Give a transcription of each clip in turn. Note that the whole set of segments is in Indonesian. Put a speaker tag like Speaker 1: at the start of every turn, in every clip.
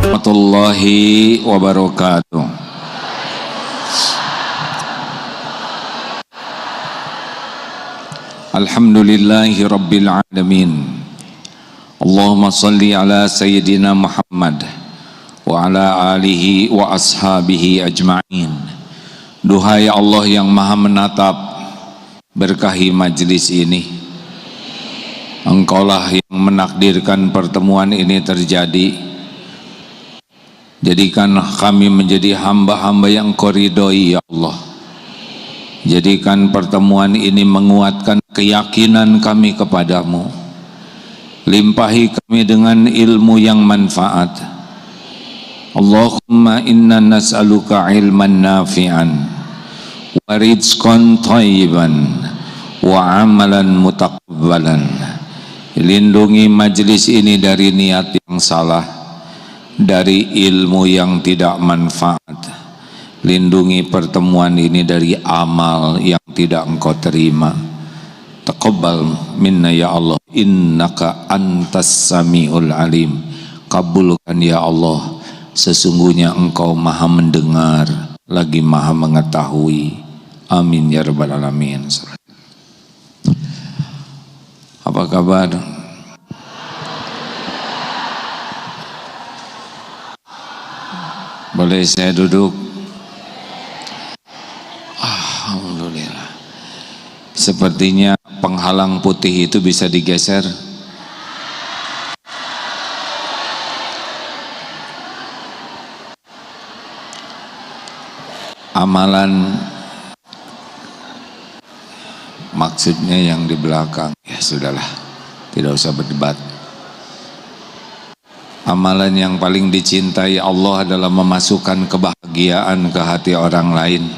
Speaker 1: warahmatullahi wabarakatuh. Alhamdulillahi rabbil alamin. Allahumma salli ala sayyidina Muhammad wa ala alihi wa ashabihi ajma'in. Duhai Allah yang maha menatap, berkahi majlis ini. Engkaulah yang menakdirkan pertemuan ini terjadi. Jadikan kami menjadi hamba-hamba yang Kau ridhoi ya Allah. Jadikan pertemuan ini menguatkan keyakinan kami kepadamu. Limpahi kami dengan ilmu yang manfaat. Allahumma inna nas'aluka ilman nafi'an wa rizqan thayyiban wa amalan mutaqabbalan. Lindungi majlis ini dari niat yang salah, dari ilmu yang tidak manfaat. Lindungi pertemuan ini dari amal yang tidak Engkau terima. Taqabbal minna ya Allah, innaka antas sami'ul alim. Kabulkan ya Allah, sesungguhnya Engkau maha mendengar lagi maha mengetahui. Amin ya rabbal alamin. Apa kabar? Boleh saya duduk? Alhamdulillah. Sepertinya penghalang putih itu bisa digeser. Amalan maksudnya yang di belakang. Ya sudahlah, tidak usah berdebat. Amalan yang paling dicintai Allah adalah memasukkan kebahagiaan ke hati orang lain.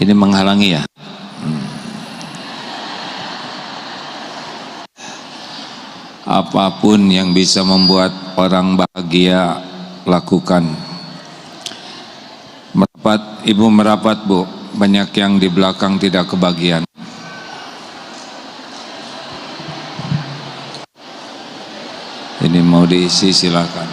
Speaker 1: Ini menghalangi ya? Apapun yang bisa membuat orang bahagia, lakukan. Merapat, ibu merapat bu, banyak yang di belakang tidak kebagian. Ini mau diisi silakan.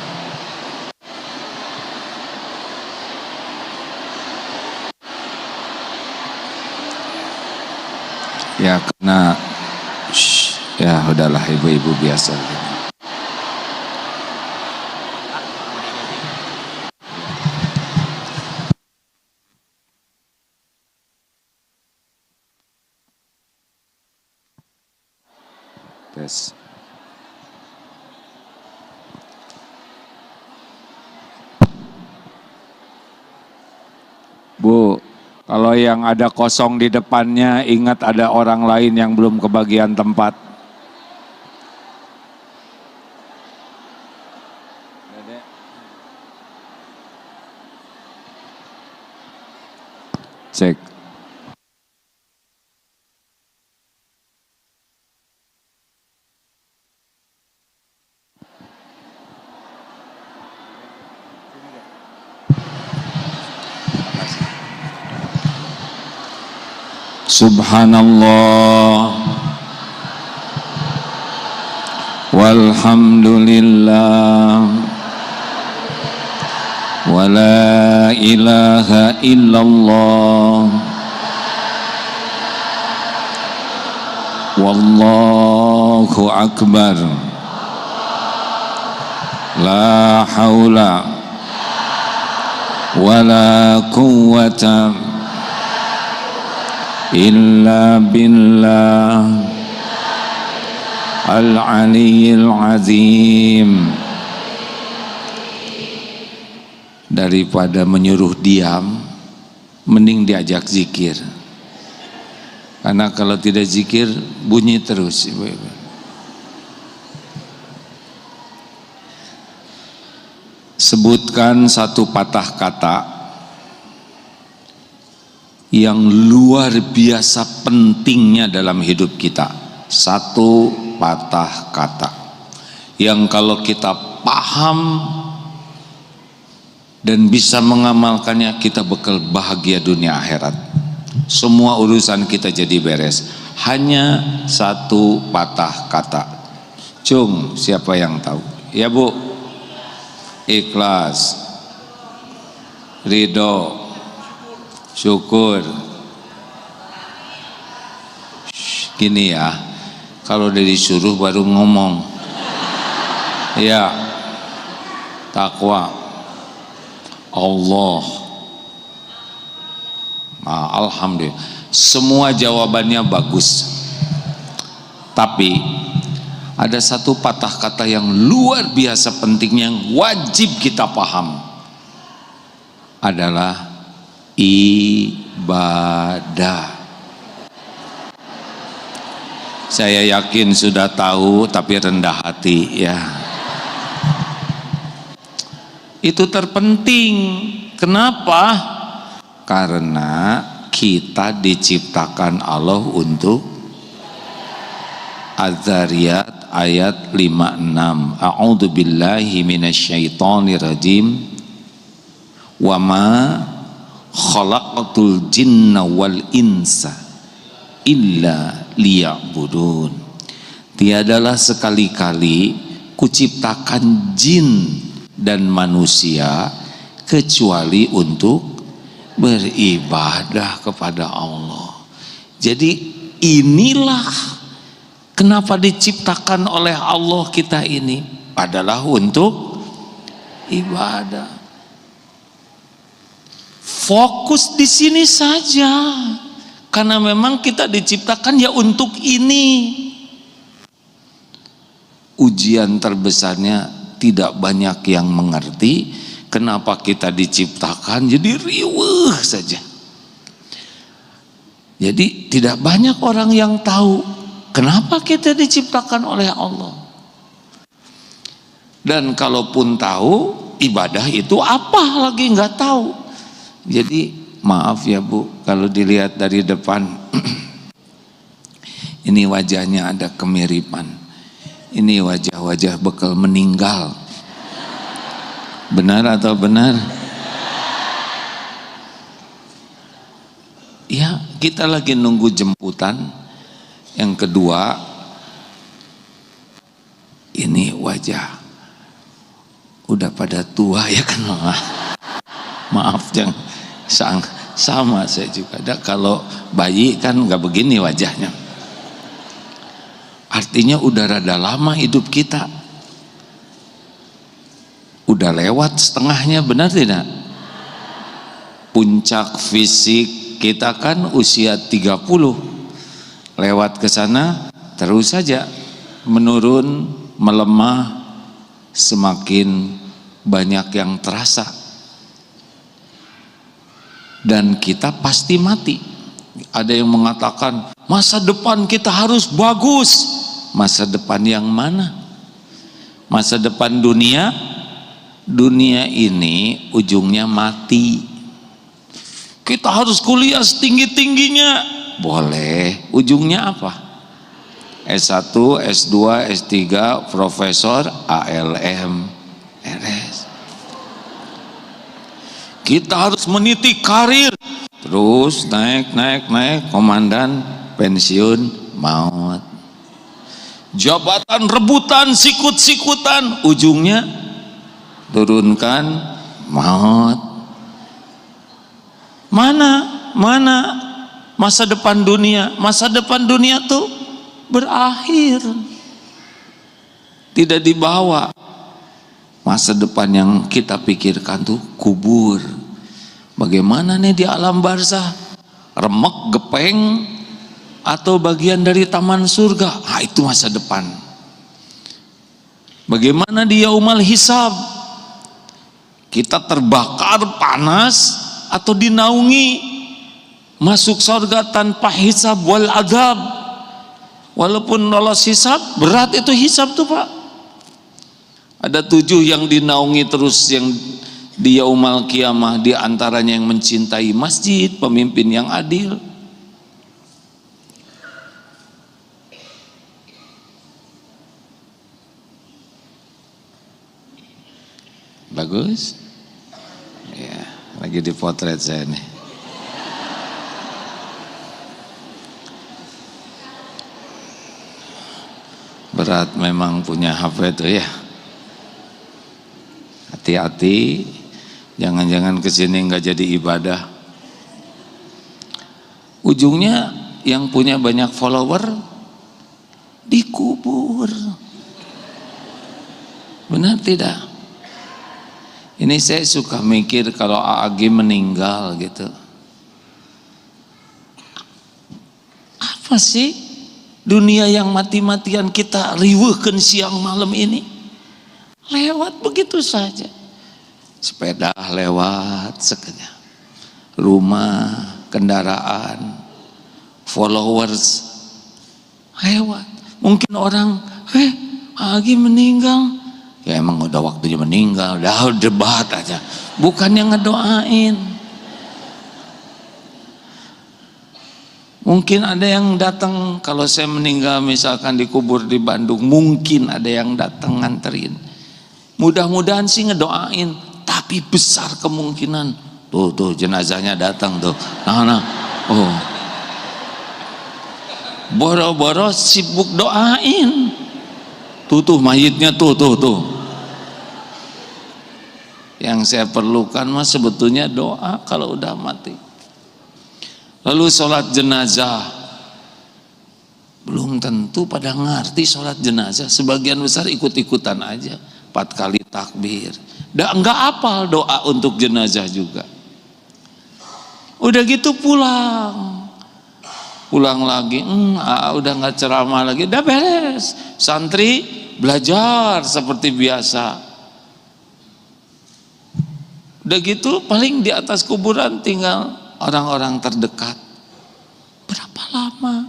Speaker 1: Ya karena ya udahlah ibu-ibu biasa. Tes. Bu, kalau yang ada kosong di depannya, ingat ada orang lain yang belum kebagian tempat. Cek. Subhanallah walhamdulillah wa la ilaha illallah wallahu akbar la haula wa la quwwata illa billah al-aliyyil azim. Daripada menyuruh diam, mending diajak zikir. Karena kalau tidak zikir, bunyi terus ibu-ibu. Sebutkan satu patah kata yang luar biasa pentingnya dalam hidup kita. Satu patah kata yang kalau kita paham dan bisa mengamalkannya, kita bakal bahagia dunia akhirat. Semua urusan kita jadi beres. Hanya satu patah kata. Cung, siapa yang tahu? Ya bu. ikhlas, ridho, syukur. Gini ya, kalau udah disuruh baru ngomong. Ya, takwa, Allah. Nah, alhamdulillah, semua jawabannya bagus. Tapi ada satu patah kata yang luar biasa penting yang wajib kita paham, adalah ibadah. Saya yakin sudah tahu tapi rendah hati ya. Itu terpenting. Kenapa? Karena kita diciptakan Allah untuk Az-Zariyat ayat 56. A'udzu billahi minasyaitonir rajim. Wa ma khalaqatul jinna wal insa illa liya'budun. Tiadalah sekali-kali kuciptakan jin dan manusia kecuali untuk beribadah kepada Allah. Jadi inilah kenapa diciptakan oleh Allah kita ini, adalah untuk ibadah. Fokus di sini saja. Karena memang kita diciptakan ya untuk ini. Ujian terbesarnya tidak banyak yang mengerti kenapa kita diciptakan jadi riweuh saja. Jadi tidak banyak orang yang tahu kenapa kita diciptakan oleh Allah. Dan kalaupun tahu, ibadah itu apa lagi nggak tahu. Jadi maaf ya Bu, kalau dilihat dari depan ini wajahnya ada kemiripan. Ini wajah-wajah bekal meninggal. Benar atau benar? Ya, kita lagi nunggu jemputan. Yang kedua, ini wajah udah pada tua ya kan. Maaf jangan sama saya juga. Kalau bayi kan nggak begini wajahnya. Artinya udah rada lama hidup kita. Udah lewat setengahnya, benar tidak? Puncak fisik kita kan usia 30. Lewat ke sana terus saja menurun, melemah, semakin banyak yang terasa. Dan kita pasti mati. Ada yang mengatakan masa depan kita harus bagus. Masa depan yang mana? Masa depan dunia? Dunia ini ujungnya mati. Kita harus kuliah setinggi-tingginya. Boleh. Ujungnya apa? S1, S2, S3, profesor, ALM, RS. Kita harus meniti karir, terus naik, komandan, pensiun, maut. Jabatan rebutan, sikut-sikutan, ujungnya turunkan, maut. Mana masa depan dunia? Masa depan dunia tuh berakhir, tidak dibawa. Masa depan yang kita pikirkan tuh kubur. Bagaimana nih di alam barzah? Remek, gepeng, atau bagian dari taman surga? Nah, itu masa depan. Bagaimana di yaumal hisab? Kita terbakar panas atau dinaungi masuk surga tanpa hisab wal adab? Walaupun lolos hisab, berat itu hisab tuh Pak. Ada 7 yang dinaungi terus yang di yaumal kiamah, di antaranya yang mencintai masjid, pemimpin yang adil. Bagus? Ya, lagi dipotret saya nih. Berat memang punya HP itu ya. Hati-hati, jangan-jangan kesini nggak jadi ibadah. Ujungnya yang punya banyak follower dikubur. Benar tidak? Ini saya suka mikir kalau AAG meninggal gitu. Apa sih dunia yang mati-matian kita riweuhkeun siang malam ini? Lewat begitu saja. Sepeda lewat sekejap, rumah, kendaraan, followers lewat. Mungkin orang Agi meninggal, ya emang udah waktunya meninggal, udah debat aja, bukan yang ngedoain. Mungkin ada yang datang kalau saya meninggal misalkan dikubur di Bandung, mungkin ada yang datang nganterin. Mudah-mudahan sih ngedoain, tapi besar kemungkinan tuh jenazahnya datang tuh. Oh, boro-boro sibuk doain. Tuh mayitnya tuh. Yang saya perlukan mah sebetulnya doa kalau udah mati. Lalu sholat jenazah, belum tentu pada ngerti sholat jenazah. Sebagian besar ikut-ikutan aja, 4 kali takbir. Enggak hafal doa untuk jenazah juga. Udah gitu pulang lagi, udah nggak ceramah lagi, udah beres. Santri belajar seperti biasa. Udah gitu paling di atas kuburan tinggal orang-orang terdekat. Berapa lama?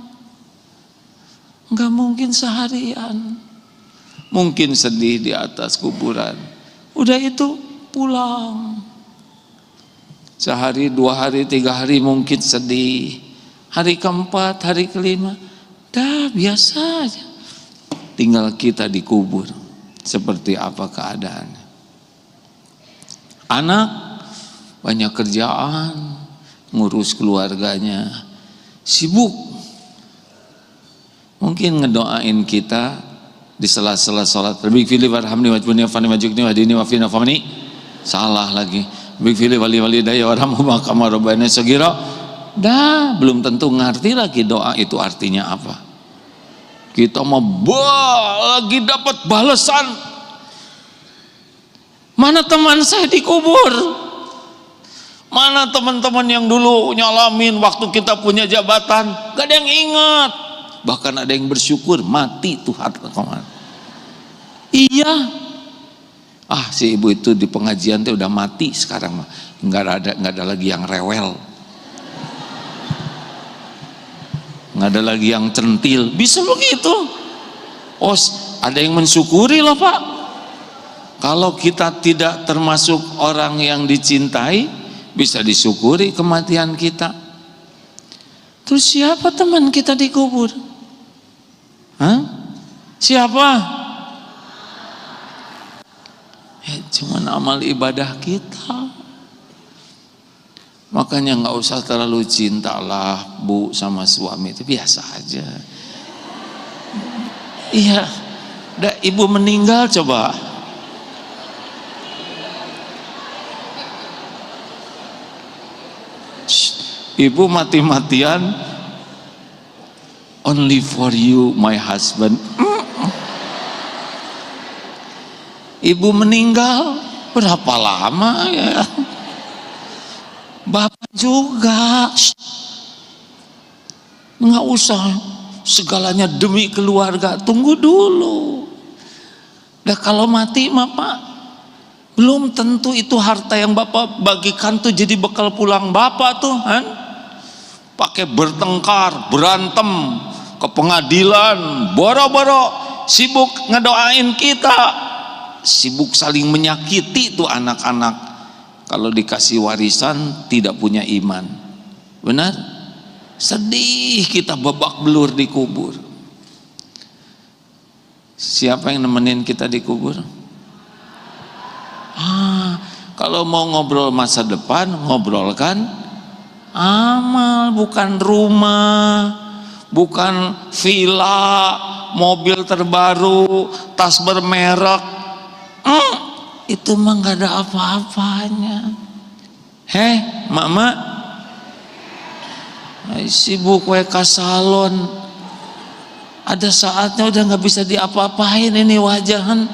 Speaker 1: Nggak mungkin seharian. Mungkin sedih di atas kuburan. Udah itu pulang. Sehari, 2 hari, 3 hari mungkin sedih. Hari keempat, hari kelima, dah biasa aja. Tinggal kita dikubur. Seperti apa keadaannya? Anak banyak kerjaan, ngurus keluarganya, sibuk. Mungkin ngedoain kita di sela-sela sholat. Rabbi fili warhamni wajbuni wafani wajukni wadini wafini wafamni. Salah lagi. Rabbi fili wali daya warhamu makama robbani sagira. Dah belum tentu ngerti lagi doa itu artinya apa. Kita mau lagi dapat balasan. Mana teman saya dikubur? Mana teman-teman yang dulu nyalamin waktu kita punya jabatan? Gak ada yang ingat. Bahkan ada yang bersyukur mati tuh harta kemana. Iya. Si ibu itu di pengajian tuh udah mati sekarang mah. Nggak ada lagi yang rewel. Nggak ada lagi yang centil. Bisa begitu. Ada yang mensyukuri loh Pak. Kalau kita tidak termasuk orang yang dicintai, bisa disyukuri kematian kita. Terus siapa teman kita dikubur? Siapa? Cuman amal ibadah kita. Makanya nggak usah terlalu cintalah Bu sama suami, itu biasa aja. Iya, ibu meninggal coba. Ibu mati-matian, only for you my husband. Ibu meninggal berapa lama ya? Bapak juga. Nggak usah segalanya demi keluarga, tunggu dulu. Kalau mati mah Pak, belum tentu itu harta yang Bapak bagikan tuh jadi bekal pulang Bapak tuh pakai bertengkar, berantem ke pengadilan, boro-boro sibuk ngedoain kita, sibuk saling menyakiti tuh anak-anak. Kalau dikasih warisan tidak punya iman, benar? Sedih kita babak belur dikubur. Siapa yang nemenin kita dikubur? Kalau mau ngobrol masa depan, ngobrolkan amal, bukan rumah, bukan villa, mobil terbaru, tas bermerek. Itu mah nggak ada apa-apanya. Mak sibuk we ka salon, ada saatnya udah nggak bisa diapa-apain, ini wajahan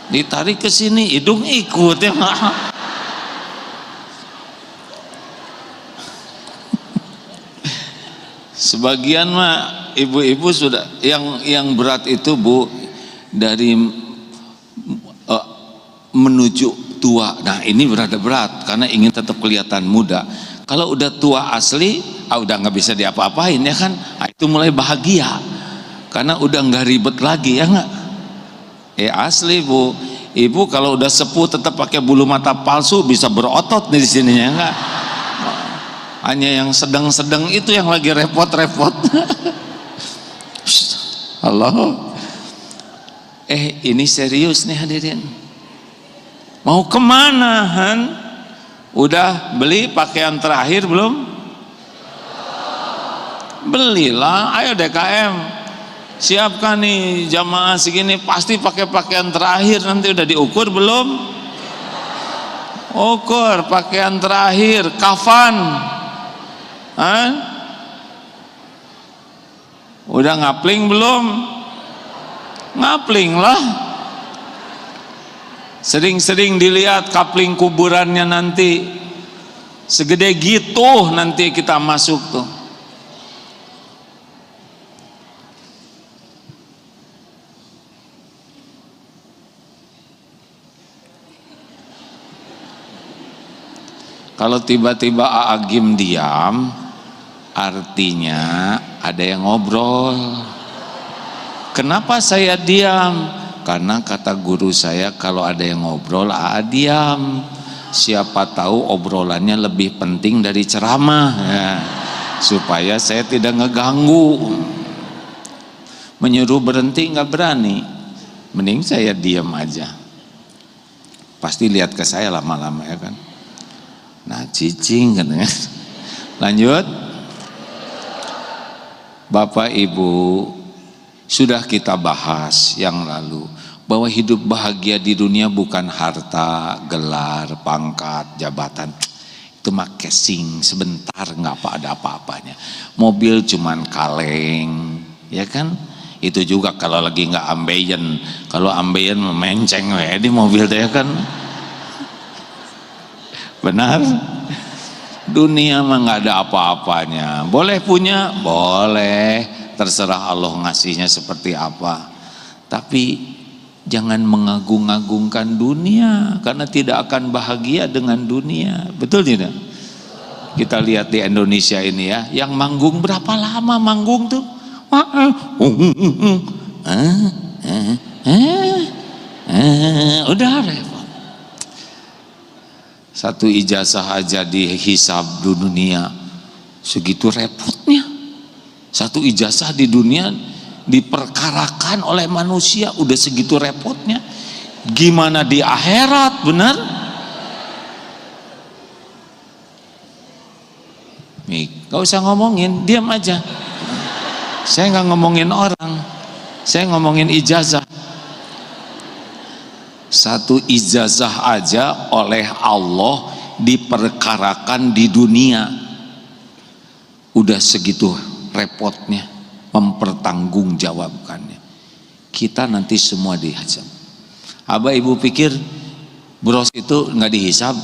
Speaker 1: ditarik ke sini hidung ikut ya. Sebagian mah ibu-ibu sudah yang berat itu Bu, dari menuju tua. Nah ini berat karena ingin tetap kelihatan muda. Kalau udah tua asli, udah nggak bisa diapa-apain ya kan. Itu mulai bahagia karena udah nggak ribet lagi ya nggak. Asli Bu, ibu kalau udah sepuh tetap pakai bulu mata palsu bisa berotot di sini ya nggak. Hanya yang sedang-sedang itu yang lagi repot-repot. Allah. Ini serius nih hadirin. Mau kemana Han? Udah beli pakaian terakhir belum? Belilah, ayo DKM siapkan nih jamaah segini pasti pakai pakaian terakhir. Nanti udah diukur belum? Ukur pakaian terakhir, kafan. Udah ngapling belum? Ngapling lah. Sering-sering dilihat kapling kuburannya nanti segede gitu, nanti kita masuk tuh. Kalau tiba-tiba Aagim diam, artinya ada yang ngobrol. Kenapa saya diam? Karena kata guru saya kalau ada yang ngobrol diam. Siapa tahu obrolannya lebih penting dari ceramah ya, supaya saya tidak ngeganggu. Menyuruh berhenti nggak berani, mending saya diam aja. Pasti lihat ke saya lama-lama ya kan. Nah cicing katanya. Lanjut. Bapak Ibu, sudah kita bahas yang lalu bahwa hidup bahagia di dunia bukan harta, gelar, pangkat, jabatan. Itu mah casing sebentar, nggak ada apa-apanya. Mobil cuman kaleng, ya kan? Itu juga kalau lagi nggak ambeien. Kalau ambeien memenceng di mobil deh kan. Benar? Dunia mah nggak ada apa-apanya. Boleh punya, boleh. Terserah Allah ngasihnya seperti apa. Tapi jangan mengagung-agungkan dunia, karena tidak akan bahagia dengan dunia. Betul tidak? Kita lihat di Indonesia ini ya, yang manggung berapa lama manggung tuh? Udah repot. Satu ijazah aja dihisab di dunia, segitu repotnya. Satu ijazah di dunia diperkarakan oleh manusia, udah segitu repotnya. Gimana di akhirat, benar? Nih, gak usah ngomongin, diam aja. Saya nggak ngomongin orang, saya ngomongin ijazah. Satu ijazah aja oleh Allah diperkarakan di dunia, udah segitu repotnya mempertanggungjawabkannya. Kita nanti semua dihisab. Abah ibu pikir bros itu nggak dihisab?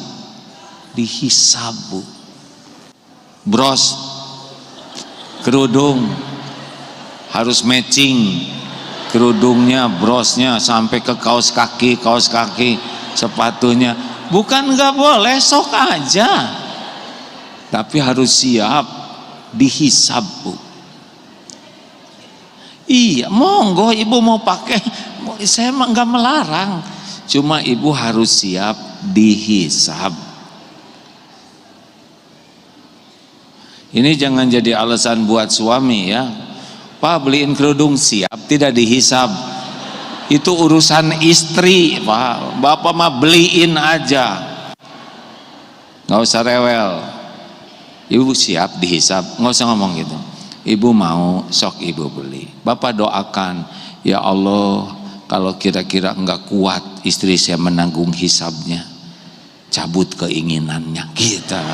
Speaker 1: Dihisab Bu. Bros kerudung harus matching, kerudungnya, brosnya sampai ke kaos kaki, sepatunya. Bukan nggak boleh, sok aja, tapi harus siap dihisab Bu. Iya, monggo ibu mau pakai, saya nggak melarang, cuma ibu harus siap dihisab. Ini jangan jadi alasan buat suami ya, Pak beliin kerudung, siap tidak dihisab. Itu urusan istri Pak, Bapak mah beliin aja, nggak usah rewel. Ibu siap dihisab, nggak usah ngomong gitu. Ibu mau, sok ibu beli. Bapak doakan, ya Allah kalau kira-kira enggak kuat istri saya menanggung hisabnya, cabut keinginannya kita.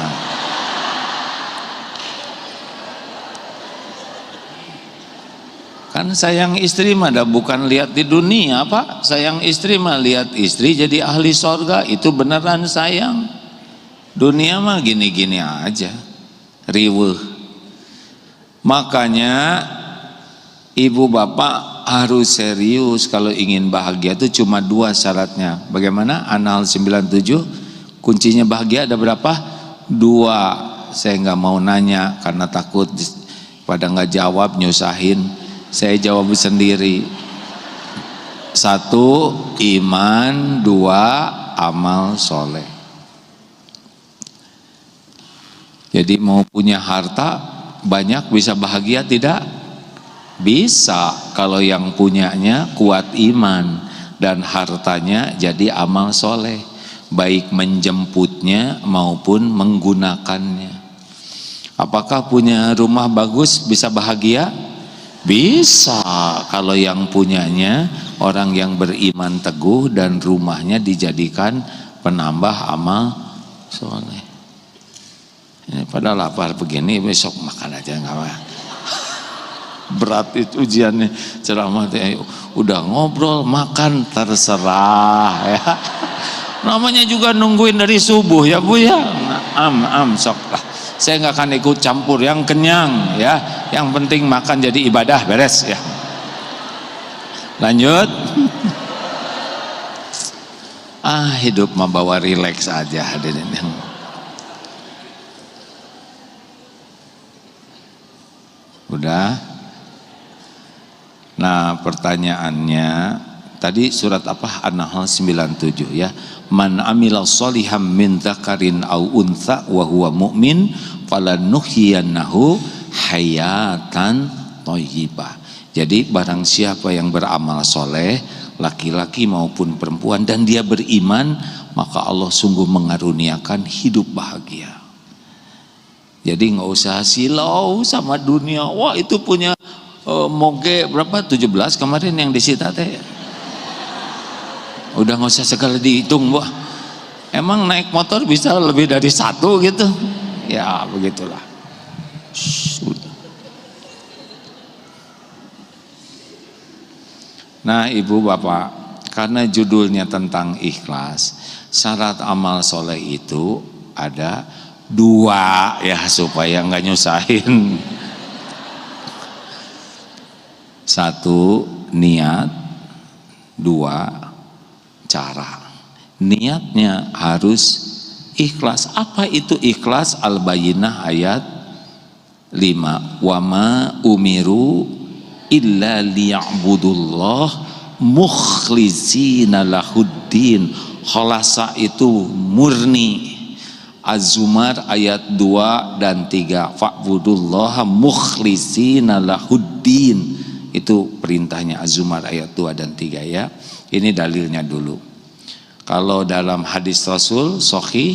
Speaker 1: Kan sayang istri mah bukan lihat di dunia Pak, sayang istri mah lihat istri jadi ahli sorga, itu beneran sayang. Dunia mah gini-gini aja, riweuh. Makanya ibu bapak harus serius kalau ingin bahagia. Itu cuma 2 syaratnya. Bagaimana? An-Nahl 97, kuncinya bahagia ada berapa? 2. Saya nggak mau nanya karena takut pada nggak jawab nyusahin. Saya jawab sendiri. 1, iman. 2, amal soleh. Jadi mau punya harta banyak bisa bahagia tidak? Bisa kalau yang punyanya kuat iman dan hartanya jadi amal soleh, baik menjemputnya maupun menggunakannya. Apakah punya rumah bagus bisa bahagia? Bisa kalau yang punyanya orang yang beriman teguh dan rumahnya dijadikan penambah amal soleh. Padahal lapar begini, besok makan aja nggak apa. Berat itu ujiannya, ceramah udah ngobrol makan terserah ya. Namanya juga nungguin dari subuh ya Bu ya. Sok lah. Saya nggak akan ikut campur, yang kenyang ya. Yang penting makan jadi ibadah, beres ya. Lanjut. Hidup membawa rileks aja hadirin yang. Udah. Nah pertanyaannya tadi surat apa? An-Nahl 97 ya. Man amila sholihan min dzakarin aw untha wa huwa mu'min falanuhyiyannahu hayatan thayyibah. Jadi barang siapa yang beramal soleh, laki-laki maupun perempuan, dan dia beriman, maka Allah sungguh mengaruniakan hidup bahagia. Jadi nggak usah silau sama dunia. Wah itu punya moge berapa? 17 kemarin yang disita teh. Udah nggak usah segala dihitung Bu. Emang naik motor bisa lebih dari 1 gitu? Ya begitulah. Nah ibu bapak, karena judulnya tentang ikhlas, syarat amal soleh itu ada 2 ya supaya nggak nyusahin. 1 niat, 2 cara. Niatnya harus ikhlas. Apa itu ikhlas? Al-Bayyinah ayat 5. Wa ma umiru illa liya'budullah mukhlishina lahuddin. Khalasa itu murni. Az-Zumar ayat 2 dan 3. Fa'budullaha mukhlishina lahuddin. Itu perintahnya Az-Zumar ayat 2 dan 3 ya. Ini dalilnya dulu. Kalau dalam hadis Rasul sahih,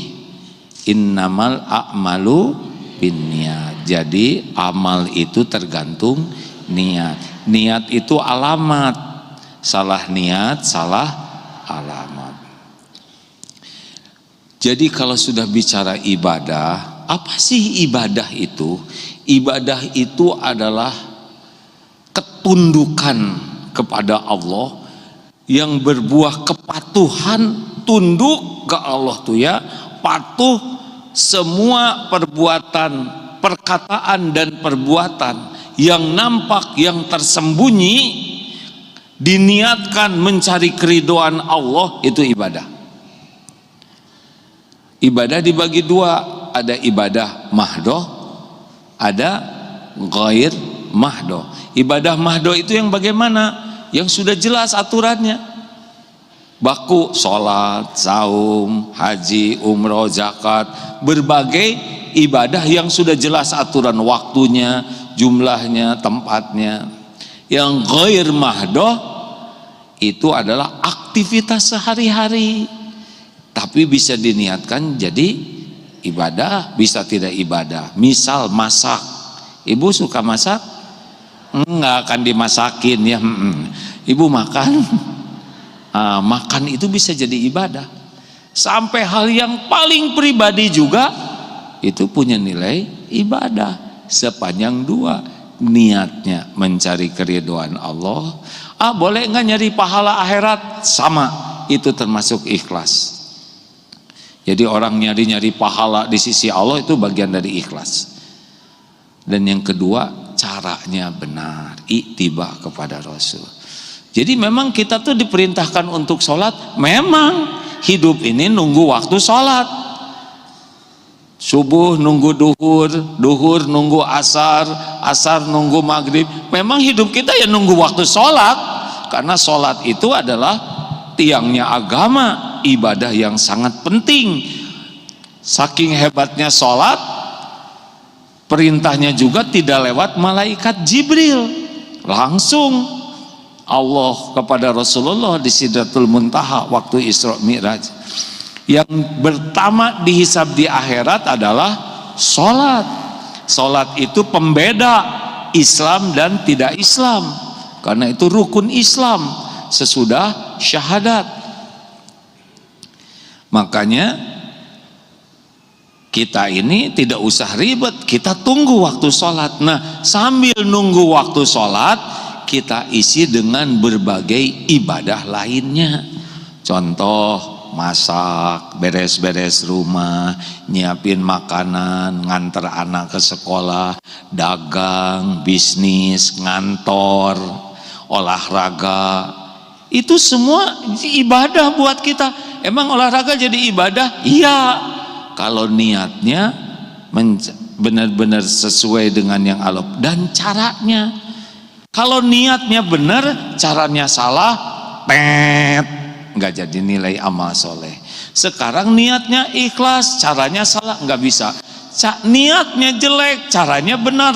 Speaker 1: innamal a'malu binniyat. Jadi amal itu tergantung niat. Niat itu alamat. Salah niat, salah alamat. Jadi kalau sudah bicara ibadah, apa sih ibadah itu? Ibadah itu adalah ketundukan kepada Allah yang berbuah kepatuhan, tunduk ke Allah tuh ya, patuh semua perbuatan, perkataan dan perbuatan yang nampak, yang tersembunyi, diniatkan mencari keridhaan Allah, itu ibadah. Ibadah dibagi 2, ada ibadah mahdoh, ada ghair mahdoh. Ibadah mahdoh itu yang bagaimana? Yang sudah jelas aturannya, baku, sholat, saum, haji, umroh, zakat, berbagai ibadah yang sudah jelas aturan waktunya, jumlahnya, tempatnya. Yang ghair mahdoh itu adalah aktivitas sehari-hari, tapi bisa diniatkan jadi ibadah, bisa tidak ibadah. Misal masak, ibu suka masak? Enggak akan dimasakin ya. Ibu makan Makan itu bisa jadi ibadah. Sampai hal yang paling pribadi juga itu punya nilai ibadah. Sepanjang dua, niatnya mencari keridhaan Allah. Boleh nggak nyari pahala akhirat? Sama, itu termasuk ikhlas. Jadi orang nyari pahala di sisi Allah itu bagian dari ikhlas. Dan yang kedua, caranya benar, ittiba kepada Rasul. Jadi memang kita tuh diperintahkan untuk sholat. Memang hidup ini nunggu waktu sholat. Subuh nunggu duhur, duhur nunggu asar, asar nunggu maghrib. Memang hidup kita ya nunggu waktu sholat. Karena sholat itu adalah tiangnya agama, ibadah yang sangat penting. Saking hebatnya sholat, perintahnya juga tidak lewat malaikat Jibril, langsung Allah kepada Rasulullah di Sidratul Muntaha waktu Isra Mi'raj. Yang pertama dihisab di akhirat adalah sholat. Sholat itu pembeda Islam dan tidak Islam, karena itu rukun Islam sesudah syahadat. Makanya kita ini tidak usah ribet, kita tunggu waktu sholat. Nah, sambil nunggu waktu sholat, kita isi dengan berbagai ibadah lainnya. Contoh, masak, beres-beres rumah, nyiapin makanan, nganter anak ke sekolah, dagang, bisnis, ngantor, olahraga. Itu semua ibadah buat kita. Emang olahraga jadi ibadah? Iya, kalau niatnya benar-benar sesuai dengan yang Allah dan caranya. Kalau niatnya benar, caranya salah, nggak jadi nilai amal soleh. Sekarang niatnya ikhlas, caranya salah, nggak bisa. Niatnya jelek, caranya benar,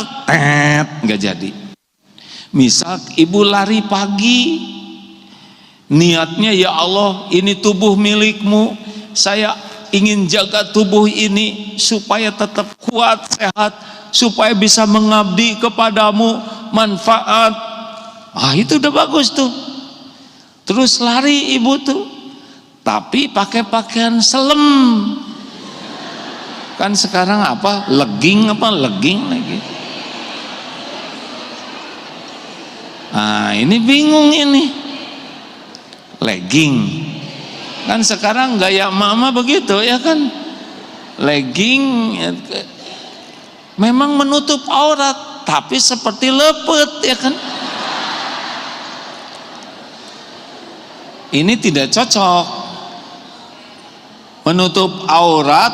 Speaker 1: nggak jadi. Misal ibu lari pagi, niatnya ya Allah, ini tubuh milikmu, saya ingin jaga tubuh ini supaya tetap kuat, sehat, supaya bisa mengabdi kepadamu, manfaat. Itu udah bagus tuh. Terus lari ibu tuh, tapi pakai pakaian selem. Kan sekarang apa? Legging lagi. Ini bingung ini. Legging. Kan sekarang gaya mama begitu ya kan? Legging memang menutup aurat, tapi seperti lepet ya kan? Ini tidak cocok. Menutup aurat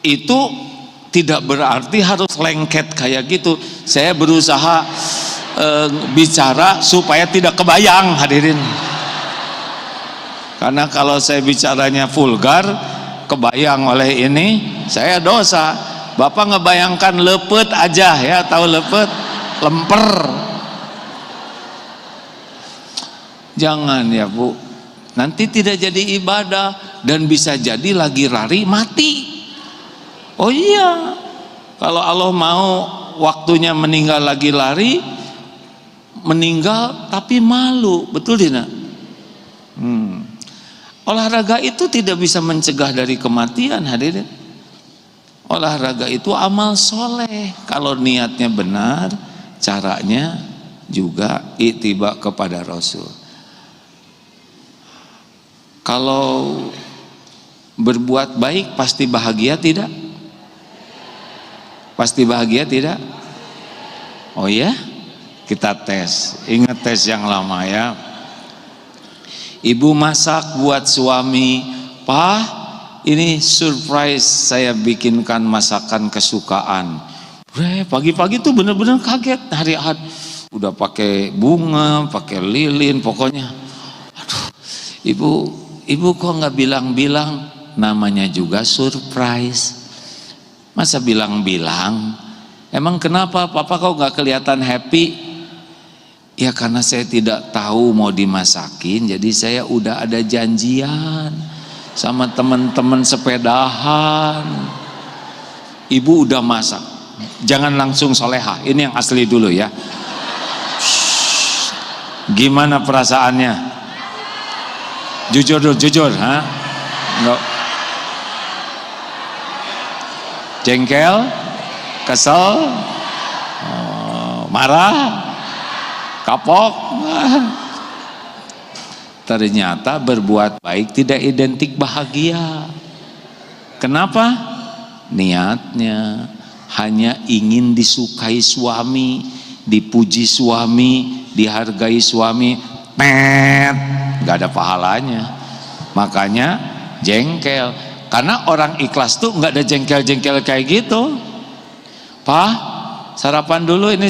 Speaker 1: itu tidak berarti harus lengket kayak gitu. Saya berusaha bicara supaya tidak kebayang, hadirin. Karena kalau saya bicaranya vulgar, kebayang oleh ini, saya dosa. Bapak ngebayangkan lepet aja ya, tahu lepet? Lemper. Jangan ya Bu, nanti tidak jadi ibadah dan bisa jadi lagi lari mati. Oh iya, kalau Allah mau waktunya meninggal lagi lari, meninggal tapi malu, betul tidak? Olahraga itu tidak bisa mencegah dari kematian, hadirin. Olahraga itu amal soleh kalau niatnya benar, caranya juga ittiba kepada Rasul. Kalau berbuat baik pasti bahagia tidak? Pasti bahagia tidak? Oh ya? Kita tes. Ingat tes yang lama ya. Ibu masak buat suami, "Pak, ini surprise, saya bikinkan masakan kesukaan." Pagi-pagi tuh bener-bener kaget hari Ahad. Udah pakai bunga, pakai lilin, pokoknya. Aduh, Ibu kok nggak bilang-bilang? Namanya juga surprise. Masa bilang-bilang? Emang kenapa Papa kok nggak kelihatan happy? Ya karena saya tidak tahu mau dimasakin, jadi saya udah ada janjian sama teman-teman sepedahan. Ibu udah masak. Jangan langsung solehah, ini yang asli dulu ya. Gimana perasaannya? Jujur dulu, jujur, ha? Enggak. Jengkel, kesel, marah, kapok. Ternyata berbuat baik tidak identik bahagia. Kenapa? Niatnya hanya ingin disukai suami, dipuji suami, dihargai suami, gak ada pahalanya. Makanya jengkel. Karena orang ikhlas tuh gak ada jengkel-jengkel kayak gitu. Pak, sarapan dulu ini.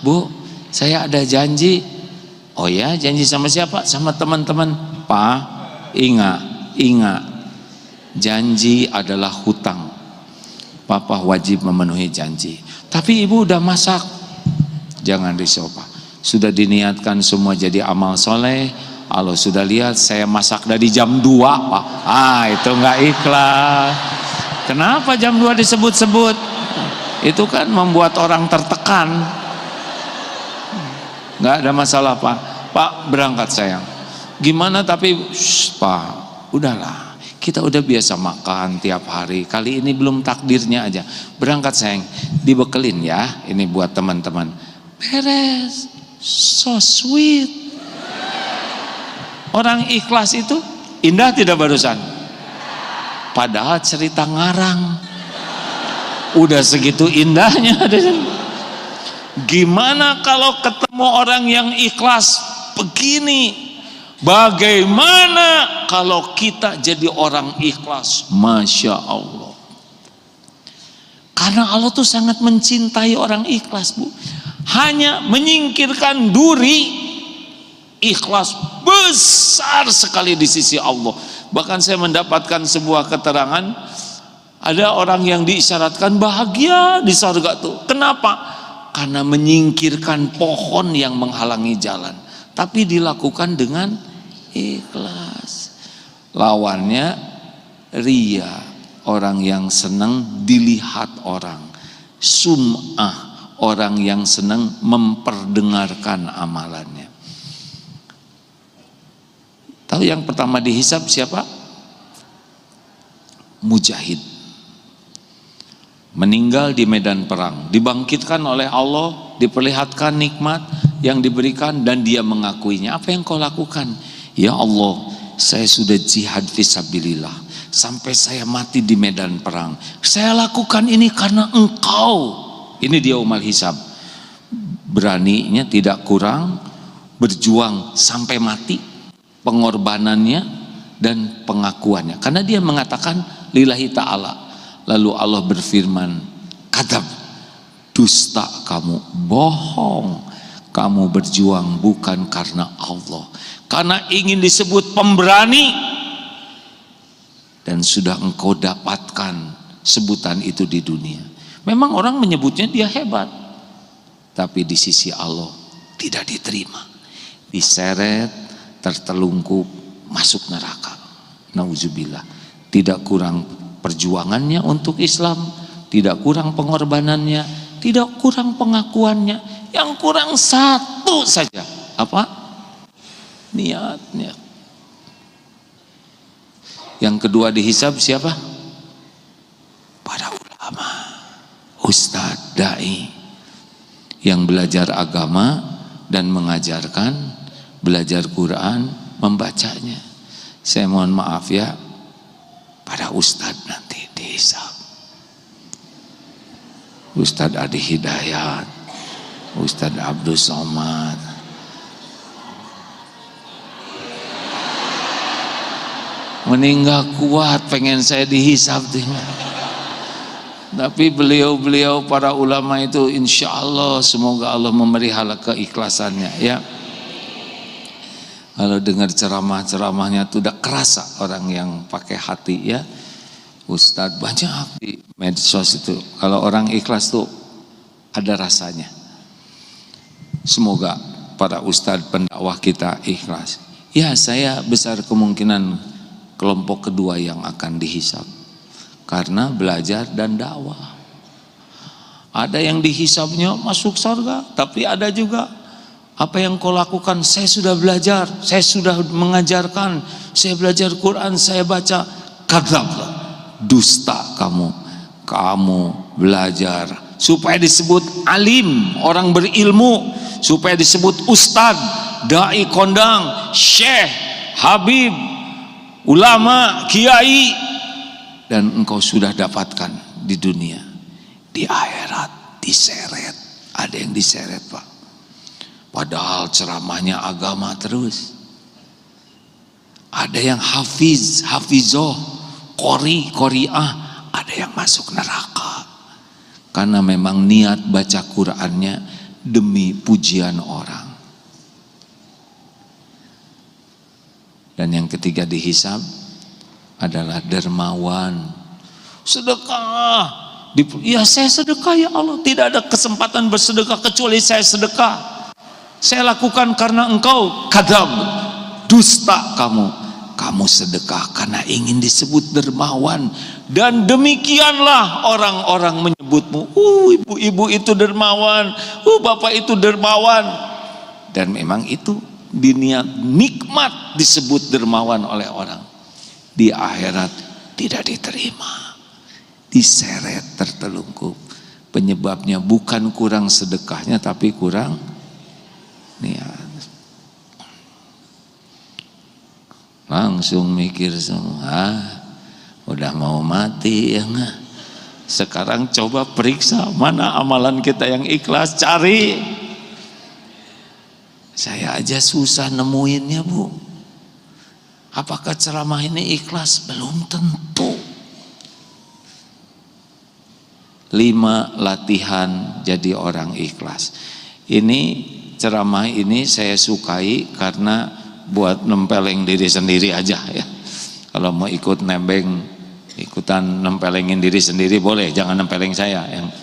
Speaker 1: Bu, saya ada janji. Oh ya, janji sama siapa? Sama teman-teman. Pak, ingat, janji adalah hutang. Papa wajib memenuhi janji. Tapi ibu udah masak. Jangan risau, Pak. Sudah diniatkan semua jadi amal soleh. Allah sudah lihat saya masak dari jam 2, Pak. Itu nggak ikhlas. Kenapa jam 2 disebut-sebut? Itu kan membuat orang tertekan. Nggak ada masalah, Pak. Pak, berangkat sayang. Gimana tapi Pak, udahlah. Kita udah biasa makan tiap hari. Kali ini belum takdirnya aja. Berangkat sayang. Dibekelin ya. Ini buat teman-teman. Beres. So sweet. Orang ikhlas itu indah tidak barusan? Padahal cerita ngarang. Udah segitu indahnya. Gimana kalau ketemu orang yang ikhlas begini? Bagaimana kalau kita jadi orang ikhlas? Masya Allah. Karena Allah tuh sangat mencintai orang ikhlas, Bu. Hanya menyingkirkan duri, ikhlas besar sekali di sisi Allah. Bahkan saya mendapatkan sebuah keterangan, ada orang yang diisyaratkan bahagia di surga tuh. Kenapa? Karena menyingkirkan pohon yang menghalangi jalan, tapi dilakukan dengan ikhlas. Lawannya ria, orang yang senang dilihat orang. Sum'ah, orang yang senang memperdengarkan amalannya. Tahu yang pertama dihisab siapa? Mujahid. Meninggal di medan perang, dibangkitkan oleh Allah, diperlihatkan nikmat yang diberikan dan dia mengakuinya. Apa yang kau lakukan? Ya Allah, saya sudah jihad fisabilillah sampai saya mati di medan perang. Saya lakukan ini karena engkau. Ini dia umal hisab. Beraninya tidak kurang, berjuang sampai mati, pengorbanannya dan pengakuannya. Karena dia mengatakan lillahi ta'ala. Lalu Allah berfirman, kadzab, dusta kamu, bohong. Kamu berjuang bukan karena Allah, karena ingin disebut pemberani, dan sudah engkau dapatkan sebutan itu di dunia. Memang orang menyebutnya dia hebat, tapi di sisi Allah tidak diterima, diseret, tertelungkup, masuk neraka. Nauzubillah. Tidak kurang perjuangannya untuk Islam, tidak kurang pengorbanannya, tidak kurang pengakuannya, yang kurang satu saja. Apa? Niatnya. Yang kedua dihisab siapa? Para ulama, ustadz, dai yang belajar agama dan mengajarkan, belajar Quran, membacanya. Saya mohon maaf ya, pada ustadz nanti dihisab. Ustadz Adi Hidayat, Ustadz Abdul Somad, meninggal kuat pengen saya dihisab. Tapi beliau-beliau para ulama itu insya Allah semoga Allah memelihara keikhlasannya ya. Kalau dengar ceramah-ceramahnya tuh udah kerasa orang yang pakai hati ya. Ustadz banyak di medsos itu. Kalau orang ikhlas tuh ada rasanya. Semoga para ustadz pendakwah kita ikhlas. Ya, saya besar kemungkinan kelompok kedua yang akan dihisab. Karena belajar dan dakwah. Ada yang dihisabnya masuk surga, tapi ada juga Apa yang kau lakukan? Saya sudah belajar, saya sudah mengajarkan, saya belajar Quran, saya baca. Kadzab, dusta kamu. Kamu belajar supaya disebut alim, orang berilmu, supaya disebut ustad, dai kondang, syekh, habib, ulama, kiai, dan engkau sudah dapatkan di dunia. Di akhirat diseret. Ada yang diseret, Pak. Padahal ceramahnya agama terus. Ada yang hafiz, hafizoh, qori, qoriah. Ada yang masuk neraka. Karena memang niat baca Qur'annya demi pujian orang. Dan yang ketiga dihisab adalah dermawan. Sedekah. Ya saya sedekah ya Allah. Tidak ada kesempatan bersedekah kecuali saya sedekah. Saya lakukan karena engkau. Kadzab, dusta kamu. Kamu sedekah karena ingin disebut dermawan. Dan demikianlah orang-orang menyebutmu. Ibu-ibu itu dermawan. Bapak itu dermawan. Dan memang itu diniat nikmat disebut dermawan oleh orang. Di akhirat tidak diterima. Diseret, tertelungkup. Penyebabnya bukan kurang sedekahnya, tapi kurang niat. Langsung mikir semua, udah mau mati ya nggak? Sekarang coba periksa mana amalan kita yang ikhlas, cari. Saya aja susah nemuinnya, Bu. Apakah ceramah ini ikhlas? Belum tentu. 5 latihan jadi orang ikhlas. Ini ceramah ini saya sukai karena buat nempeleng diri sendiri aja ya. Kalau mau ikut nebeng, ikutan nempelengin diri sendiri boleh, jangan nempeleng saya. Yang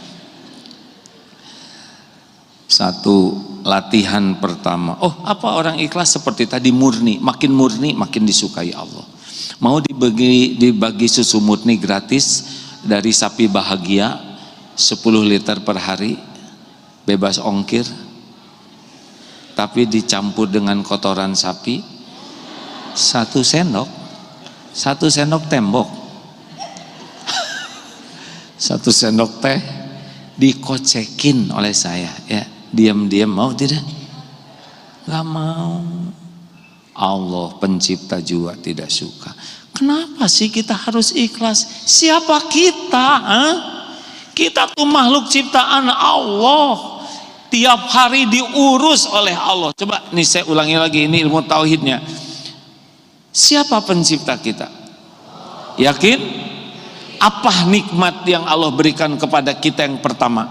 Speaker 1: satu, latihan pertama. Apa orang ikhlas seperti tadi, murni, makin disukai Allah. Mau dibagi susu murni gratis dari Sapi Bahagia 10 liter per hari, bebas ongkir. Tapi dicampur dengan kotoran sapi 1 sendok, 1 sendok tembok, 1 sendok teh dikocekin oleh saya ya, diam-diam. Mau tidak? Gak mau. Allah pencipta juga tidak suka. Kenapa sih kita harus ikhlas? Siapa kita? Kita tuh makhluk ciptaan Allah, tiap hari diurus oleh Allah. Coba nih saya ulangi lagi, ini ilmu tauhidnya. Siapa pencipta kita? Yakin? Apa nikmat yang Allah berikan kepada kita yang pertama?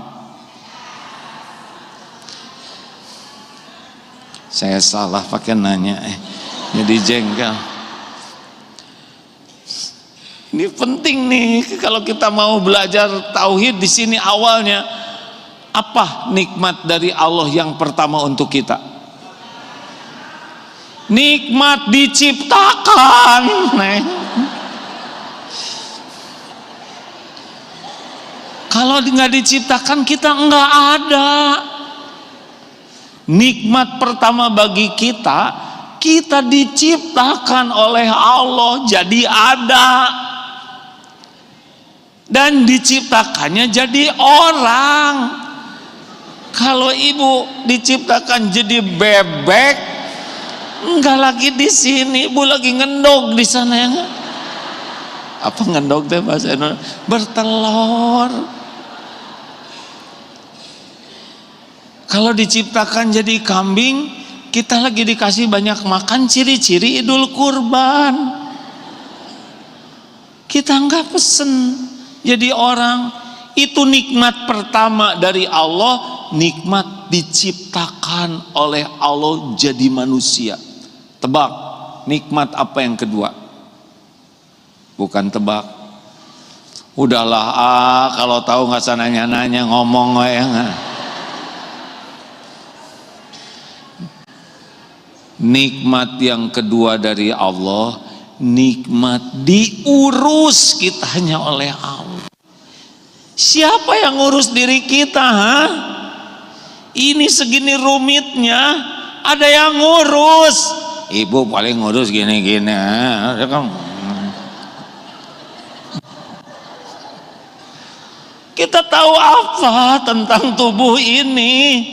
Speaker 1: Saya salah pakai nanya, jadi jengkel. Ini penting nih kalau kita mau belajar tauhid di sini awalnya. Apa nikmat dari Allah yang pertama untuk kita? Nikmat diciptakan. Kalau nggak diciptakan kita nggak ada. Nikmat pertama bagi kita, kita diciptakan oleh Allah jadi ada. Dan diciptakannya jadi orang. Kalau ibu diciptakan jadi bebek, enggak lagi di sini, ibu lagi ngendog di sana ya enggak? Apa ngendog teh bahasa Indonesia? Bertelur. Kalau diciptakan jadi kambing, kita lagi dikasih banyak makan, ciri-ciri Idul Kurban. Kita enggak pesen jadi orang. Itu nikmat pertama dari Allah. Nikmat diciptakan oleh Allah jadi manusia. Tebak, nikmat apa yang kedua? Bukan tebak. Udahlah, kalau tahu nggak usah nanya-nanya, ngomong ya. Nikmat yang kedua dari Allah, nikmat diurus kitanya oleh Allah. Siapa yang ngurus diri kita? Ini segini rumitnya, ada yang ngurus. Ibu paling ngurus gini-gini. Kita tahu apa tentang tubuh ini?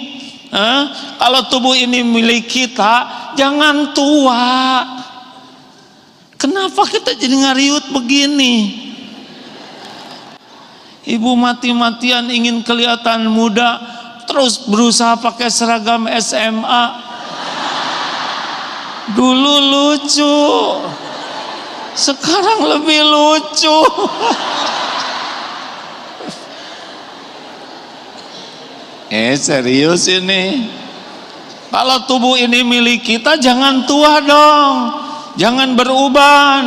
Speaker 1: Kalau tubuh ini milik kita, jangan tua. Kenapa kita jadi ngariut begini? Ibu mati-matian ingin kelihatan muda, terus berusaha pakai seragam SMA. Dulu lucu, sekarang lebih lucu. Serius ini. Kalau tubuh ini milik kita, jangan tua dong, jangan beruban,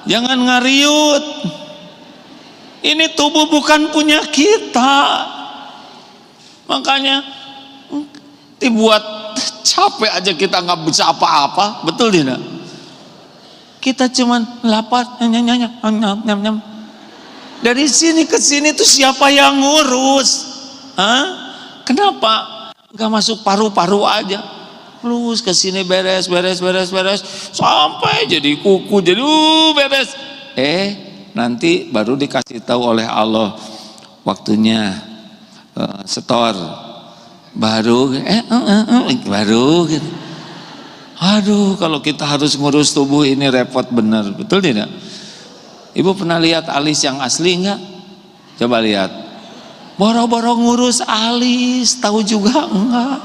Speaker 1: jangan ngariut. Ini tubuh bukan punya kita. Makanya dibuat capek aja kita nggak bisa apa-apa, betul tidak? Kita cuman lapar, nyam. Dari sini ke sini tuh siapa yang ngurus? Kenapa nggak masuk paru-paru aja? Terus ke sini beres, sampai jadi kuku, jadi beres. Nanti baru dikasih tahu oleh Allah waktunya setor, baru gitu. Aduh, kalau kita harus ngurus tubuh ini repot bener, betul tidak? Ibu pernah lihat alis yang asli enggak? Coba lihat. Boro-boro ngurus alis, tahu juga enggak?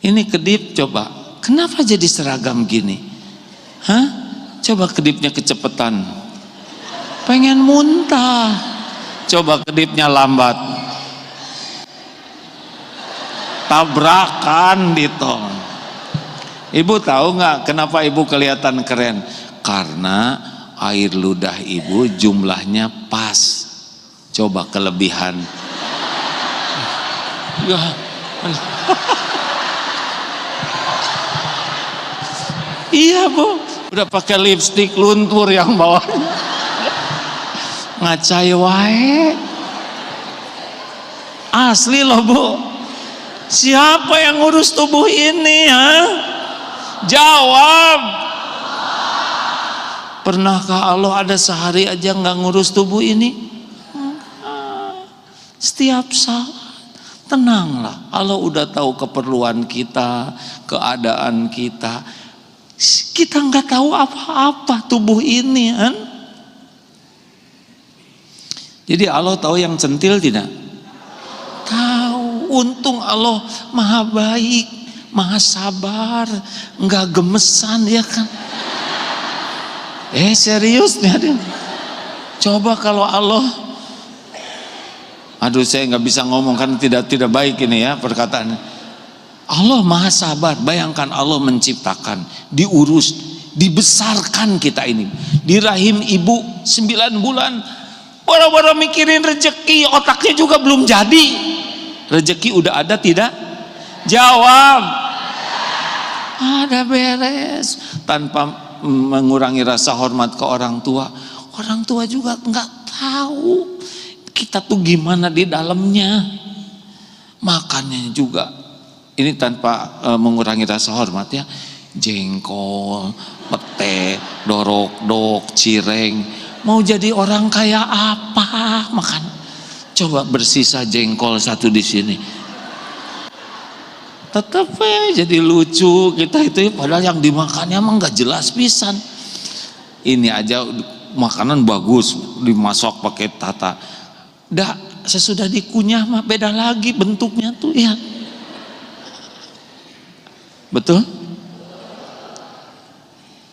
Speaker 1: Ini kedip, coba. Kenapa jadi seragam gini? Coba kedipnya kecepatan, pengen muntah. Coba kedipnya lambat, tabrakan di tol. Ibu tahu nggak kenapa ibu kelihatan keren? Karena air ludah ibu jumlahnya pas. Coba kelebihan. Iya bu, udah pakai lipstik luntur yang bawahnya. Ngacai wae. Asli loh bu. Siapa yang ngurus tubuh ini? Jawab. Pernahkah Allah ada sehari aja nggak ngurus tubuh ini? Setiap saat. Tenanglah, Allah udah tahu keperluan kita, keadaan kita. Kita nggak tahu apa-apa tubuh ini, kan? Jadi Allah tahu yang centil tidak? Tahu. Untung Allah maha baik, maha sabar, nggak gemesan, ya kan? Serius nih. Coba kalau Allah, aduh saya nggak bisa ngomong kan tidak baik ini ya perkataannya. Allah maha sabar. Bayangkan Allah menciptakan, diurus, dibesarkan kita ini di rahim ibu 9 bulan. Boro-boro mikirin rezeki, otaknya juga belum jadi. Rezeki udah ada tidak? Jawab. Ada, beres. Tanpa mengurangi rasa hormat ke orang tua. Orang tua juga nggak tahu kita tuh gimana di dalamnya. Makannya juga ini tanpa mengurangi rasa hormat ya. Jengkol, pete, dorok-dok, cireng. Mau jadi orang kaya apa makan? Coba bersisa jengkol satu di sini. Tetap jadi lucu kita itu, padahal yang dimakannya emang nggak jelas pisan. Ini aja makanan bagus, dimasak pakai tata. Dah sesudah dikunyah mah beda lagi bentuknya tuh ya. Betul?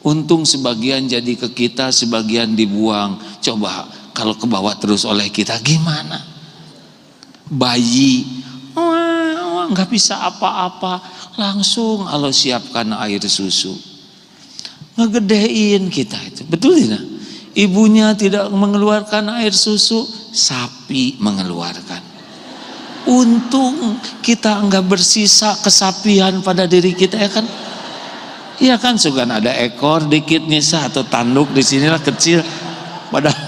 Speaker 1: Untung sebagian jadi ke kita, sebagian dibuang. Coba kalau kebawa terus oleh kita gimana? Bayi nggak bisa apa-apa, langsung Allah siapkan air susu, ngegedein kita itu, betul tidak? Ibunya tidak mengeluarkan air susu, sapi mengeluarkan. Untung kita enggak bersisa kesapian pada diri kita, ya kan? Iya kan, suka ada ekor dikit nih atau tanduk di sinilah kecil, padahal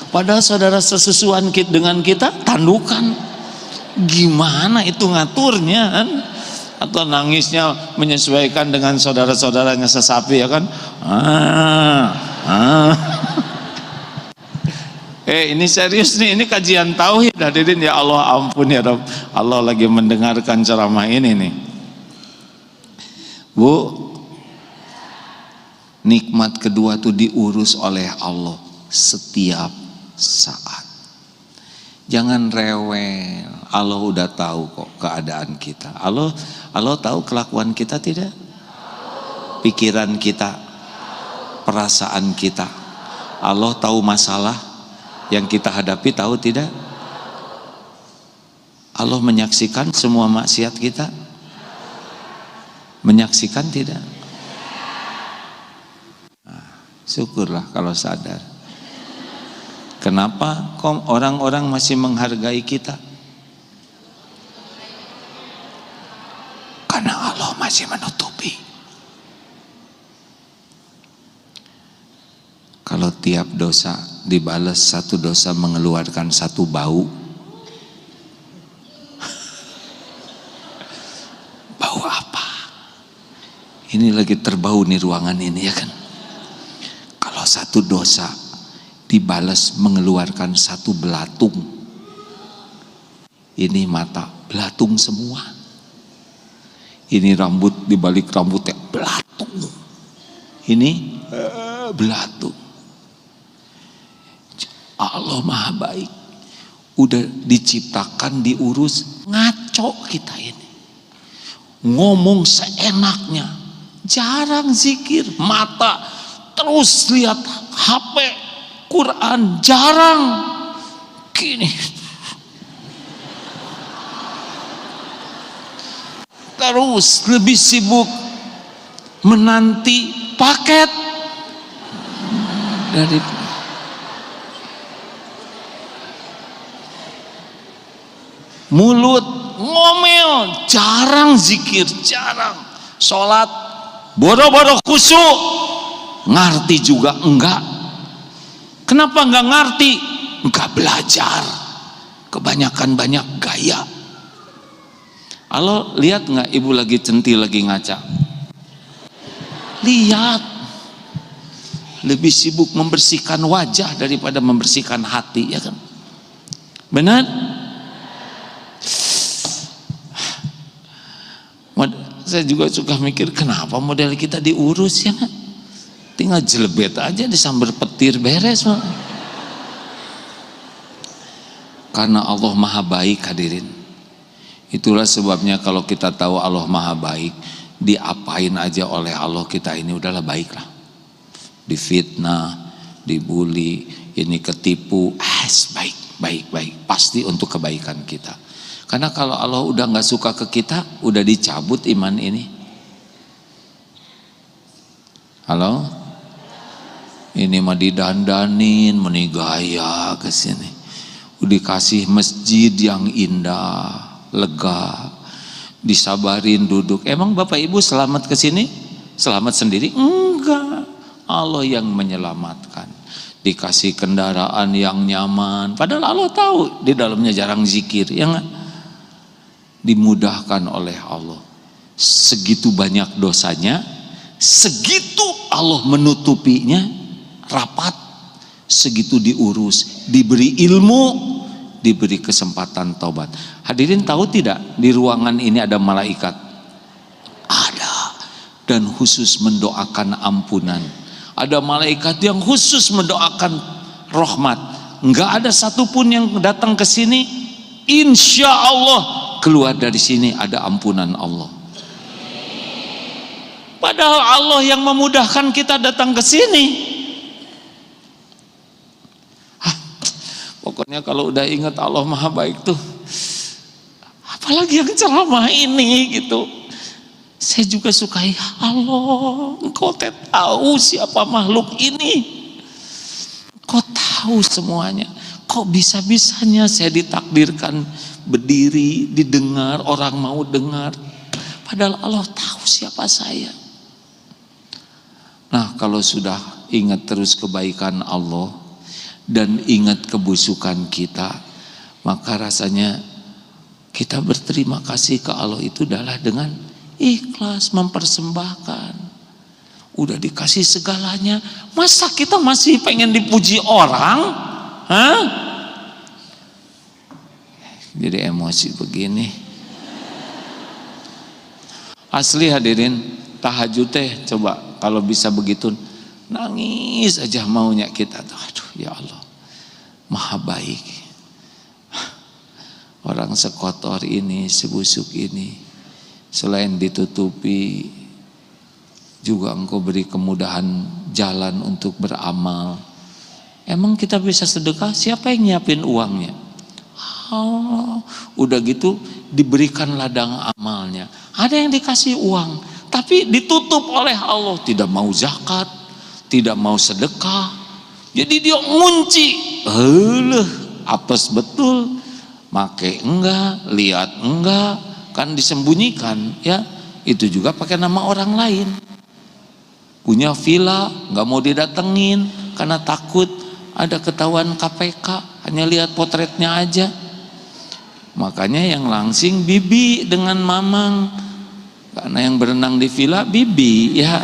Speaker 1: Padahal saudara sesusuan dengan kita tandukan. Gimana itu ngaturnya kan? Atau nangisnya menyesuaikan dengan saudara-saudaranya sesapi ya kan? Ini serius nih, ini kajian tauhid hadirin ya Allah, ampun ya Rabb. Allah lagi mendengarkan ceramah ini nih. Bu, nikmat kedua tuh diurus oleh Allah setiap saat. Jangan rewel. Allah udah tahu kok keadaan kita. Allah tahu kelakuan kita tidak? Pikiran kita, perasaan kita. Allah tahu masalah yang kita hadapi, tahu tidak? Allah menyaksikan semua maksiat kita? Menyaksikan tidak? Nah, syukurlah kalau sadar. Kenapa kok orang-orang masih menghargai kita? Karena Allah masih menutupi. Kalau tiap dosa dibalas satu dosa mengeluarkan satu bau. Bau apa? Ini lagi terbau nih ruangan ini ya kan. Kalau satu dosa dibalas mengeluarkan satu belatung. Ini mata belatung semua. Ini rambut dibalik rambutnya belatung. Ini belatung. Allah maha baik. Udah diciptakan, diurus, ngaco kita ini. Ngomong seenaknya, jarang zikir, mata terus lihat HP, Quran jarang. Gini. Terus lebih sibuk menanti paket dari mulut ngomel, jarang zikir, jarang sholat, bodoh-bodoh khusyuk, ngerti juga enggak. Kenapa enggak ngerti? Enggak belajar, kebanyakan banyak gaya. Allah lihat enggak ibu lagi centil, lagi ngaca? Lihat. Lebih sibuk membersihkan wajah daripada membersihkan hati, ya kan? Benar? Saya juga suka mikir kenapa model kita diurus ya kan? Tinggal jelebet aja disambar petir beres. Karena Allah maha baik hadirin. Itulah sebabnya kalau kita tahu Allah maha baik, diapain aja oleh Allah kita ini udahlah baiklah. Difitnah, dibully, ini ketipu, baik, pasti untuk kebaikan kita. Karena kalau Allah udah nggak suka ke kita, udah dicabut iman ini. Halo? Ini mah didandanin, menigaya ke sini. Udah dikasih masjid yang indah, lega, disabarin duduk. Emang Bapak Ibu selamat ke sini? Selamat sendiri? Enggak. Allah yang menyelamatkan. Dikasih kendaraan yang nyaman. Padahal Allah tahu di dalamnya jarang zikir, ya enggak? Dimudahkan oleh Allah. Segitu banyak dosanya, segitu Allah menutupinya rapat, segitu diurus, diberi ilmu, diberi kesempatan taubat. Hadirin tahu tidak di ruangan ini ada malaikat? Ada, dan khusus mendoakan ampunan. Ada malaikat yang khusus mendoakan rahmat. Enggak ada satupun yang datang ke sini, insya Allah keluar dari sini ada ampunan Allah. Padahal Allah yang memudahkan kita datang ke sini. Pokoknya kalau udah ingat Allah maha baik tuh, apalagi yang ceramah ini gitu. Saya juga suka, ya Allah, Engkau tahu siapa makhluk ini. Engkau tahu semuanya. Kok bisa-bisanya saya ditakdirkan berdiri, didengar, orang mau dengar. Padahal Allah tahu siapa saya. Nah, kalau sudah ingat terus kebaikan Allah dan ingat kebusukan kita, maka rasanya kita berterima kasih ke Allah itu adalah dengan ikhlas mempersembahkan. Udah dikasih segalanya, masa kita masih pengen dipuji orang? Hah? Jadi emosi begini. Asli hadirin, tahajud teh coba kalau bisa begitu, nangis aja maunya kita tuh. Aduh ya Allah, maha baik. Orang sekotor ini, sebusuk ini, selain ditutupi, juga Engkau beri kemudahan jalan untuk beramal. Emang kita bisa sedekah? Siapa yang nyiapin uangnya? Oh, udah gitu diberikan ladang amalnya. Ada yang dikasih uang, tapi ditutup oleh Allah. Tidak mau zakat, tidak mau sedekah. Jadi dia ngunci. Apes betul. Make enggak, lihat enggak, kan disembunyikan ya. Itu juga pakai nama orang lain. Punya villa, nggak mau didatengin karena takut ada ketahuan KPK, hanya lihat potretnya aja. Makanya yang langsing bibi dengan mamang, karena yang berenang di villa bibi ya.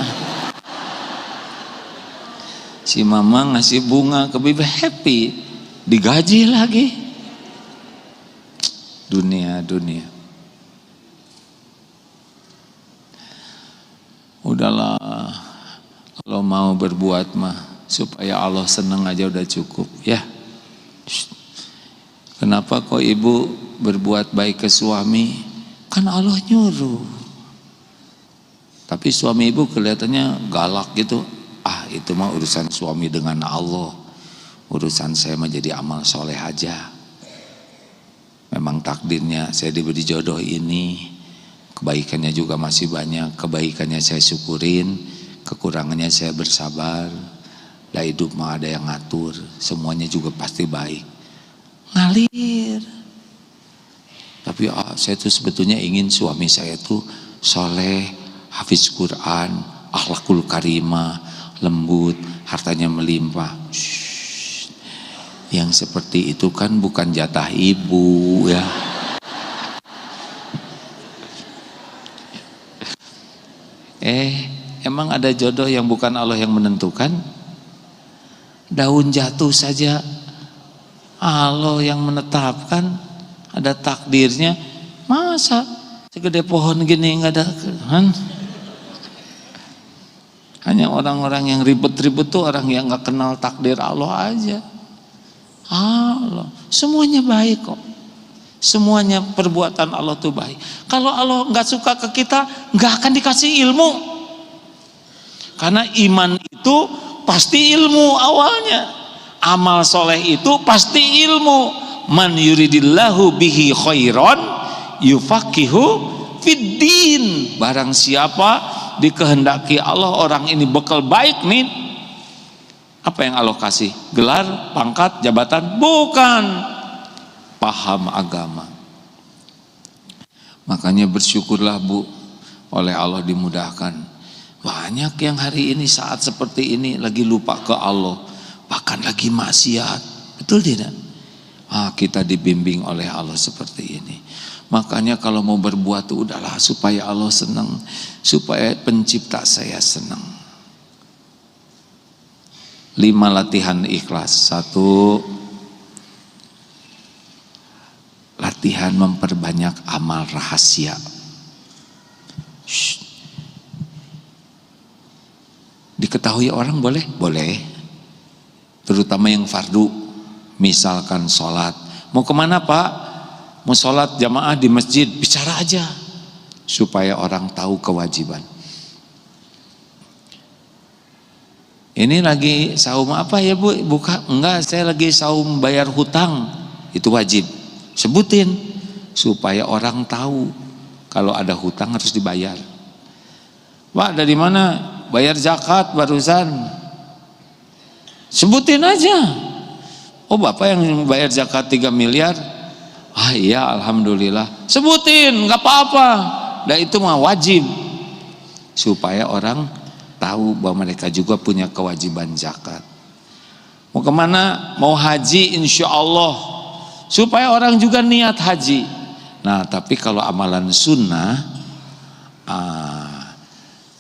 Speaker 1: Si mamang ngasih bunga ke bibi, happy, digaji lagi. Dunia. Udahlah, kalau mau berbuat mah supaya Allah senang aja udah cukup ya. Kenapa kok ibu berbuat baik ke suami? Kan Allah nyuruh. Tapi suami ibu kelihatannya galak gitu. Itu mah urusan suami dengan Allah. Urusan saya mah jadi amal soleh aja. Memang takdirnya saya diberi jodoh ini. Kebaikannya juga masih banyak. Kebaikannya saya syukurin, kekurangannya saya bersabar. Lah hidup mah ada yang ngatur. Semuanya juga pasti baik. Ngalir. Tapi saya tuh sebetulnya ingin suami saya tuh soleh, hafiz Quran, akhlakul karimah, lembut, hartanya melimpah. Yang seperti itu kan bukan jatah ibu ya. Emang ada jodoh yang bukan Allah yang menentukan? Daun jatuh saja Allah yang menetapkan, ada takdirnya. Masa segede pohon gini nggak ada kan? Hanya orang-orang yang ribet-ribet tuh orang yang nggak kenal takdir Allah aja. Allah semuanya baik kok, semuanya perbuatan Allah tuh baik. Kalau Allah nggak suka ke kita, nggak akan dikasih ilmu. Karena iman itu pasti ilmu awalnya, amal soleh itu pasti ilmu. Man yuridillahu bihi khairan yufaqihu fiddin. Barang siapa dikehendaki Allah orang ini bekal baik nih, apa yang Allah kasih? Gelar, pangkat, jabatan? Bukan, paham agama. Makanya bersyukurlah Bu, oleh Allah dimudahkan. Banyak yang hari ini saat seperti ini lagi lupa ke Allah, bahkan lagi maksiat. Betul tidak? Kita dibimbing oleh Allah seperti ini. Makanya kalau mau berbuat itu udahlah supaya Allah senang, supaya pencipta saya senang. 5 latihan ikhlas. 1, latihan memperbanyak amal rahasia. Diketahui orang boleh? Boleh. Terutama yang fardu. Misalkan sholat. Mau kemana Pak? Mau sholat jamaah di masjid. Bicara aja. Supaya orang tahu kewajiban. Ini lagi saum apa ya Bu? Buka? Enggak, saya lagi saum bayar hutang. Itu wajib. Sebutin. Supaya orang tahu. Kalau ada hutang harus dibayar. Pak dari mana? Bayar zakat barusan. Sebutin aja. Oh Bapak yang bayar zakat 3 miliar? Iya alhamdulillah. Sebutin, gak apa-apa. Dan itu mah wajib. Supaya orang tahu bahwa mereka juga punya kewajiban zakat. Mau kemana? Mau haji insya Allah, supaya orang juga niat haji. Nah tapi kalau amalan sunnah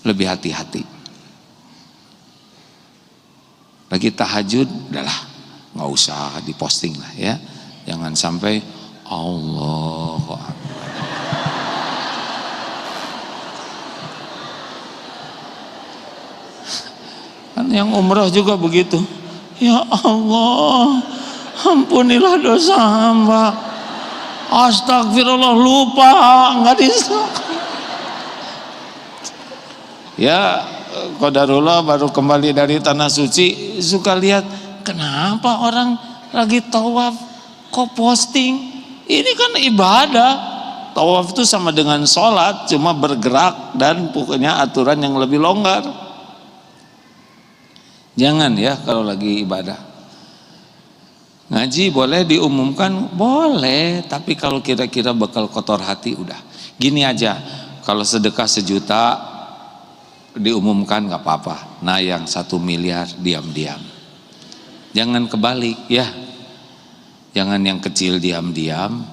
Speaker 1: lebih hati-hati. Lagi tahajud, udahlah nggak usah diposting lah ya, jangan sampai Allahu Akbar. Kan yang umroh juga begitu, ya Allah ampunilah dosa hamba, astagfirullah lupa nggak disahkan. Ya qadarullah baru kembali dari tanah suci suka lihat kenapa orang lagi tawaf kok posting. Ini kan ibadah. Tawaf itu sama dengan sholat, cuma bergerak dan pokoknya aturan yang lebih longgar. Jangan ya kalau lagi ibadah. Ngaji boleh diumumkan, boleh, tapi kalau kira-kira bakal kotor hati udah. Gini aja, kalau sedekah 1 juta diumumkan nggak apa-apa. Nah yang 1 miliar diam-diam. Jangan kebalik ya. Jangan yang kecil diam-diam,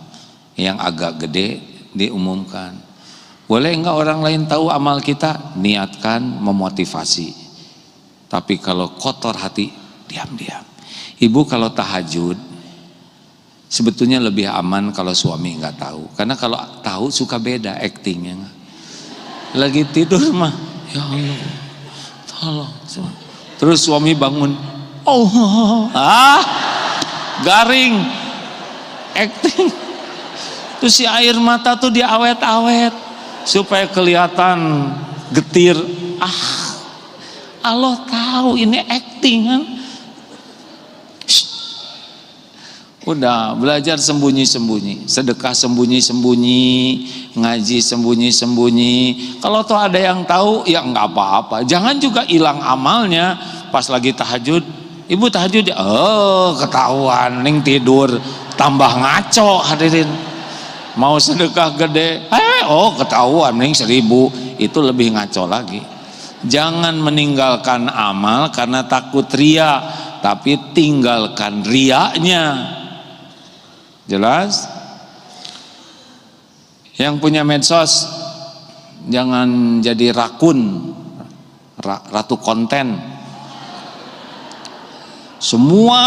Speaker 1: yang agak gede diumumkan. Boleh enggak orang lain tahu amal kita? Niatkan memotivasi. Tapi kalau kotor hati, diam-diam. Ibu kalau tahajud, sebetulnya lebih aman kalau suami enggak tahu. Karena kalau tahu suka beda actingnya. Lagi tidur mah, ya Allah, tolong. Terus suami bangun, Allah, garing, acting. Terus si air mata tuh diawet-awet supaya kelihatan getir. Allah tahu ini acting kan. Udah belajar sembunyi-sembunyi, sedekah sembunyi-sembunyi, ngaji sembunyi-sembunyi. Kalau tuh ada yang tahu ya nggak apa-apa. Jangan juga hilang amalnya pas lagi tahajud. Ibu tahajud ya, ketahuan, ning tidur, tambah ngaco hadirin. Mau sedekah gede, ketahuan, ning 1000, itu lebih ngaco lagi. Jangan meninggalkan amal karena takut ria, tapi tinggalkan riaknya. Jelas? Yang punya medsos, jangan jadi rakun, ratu konten. Semua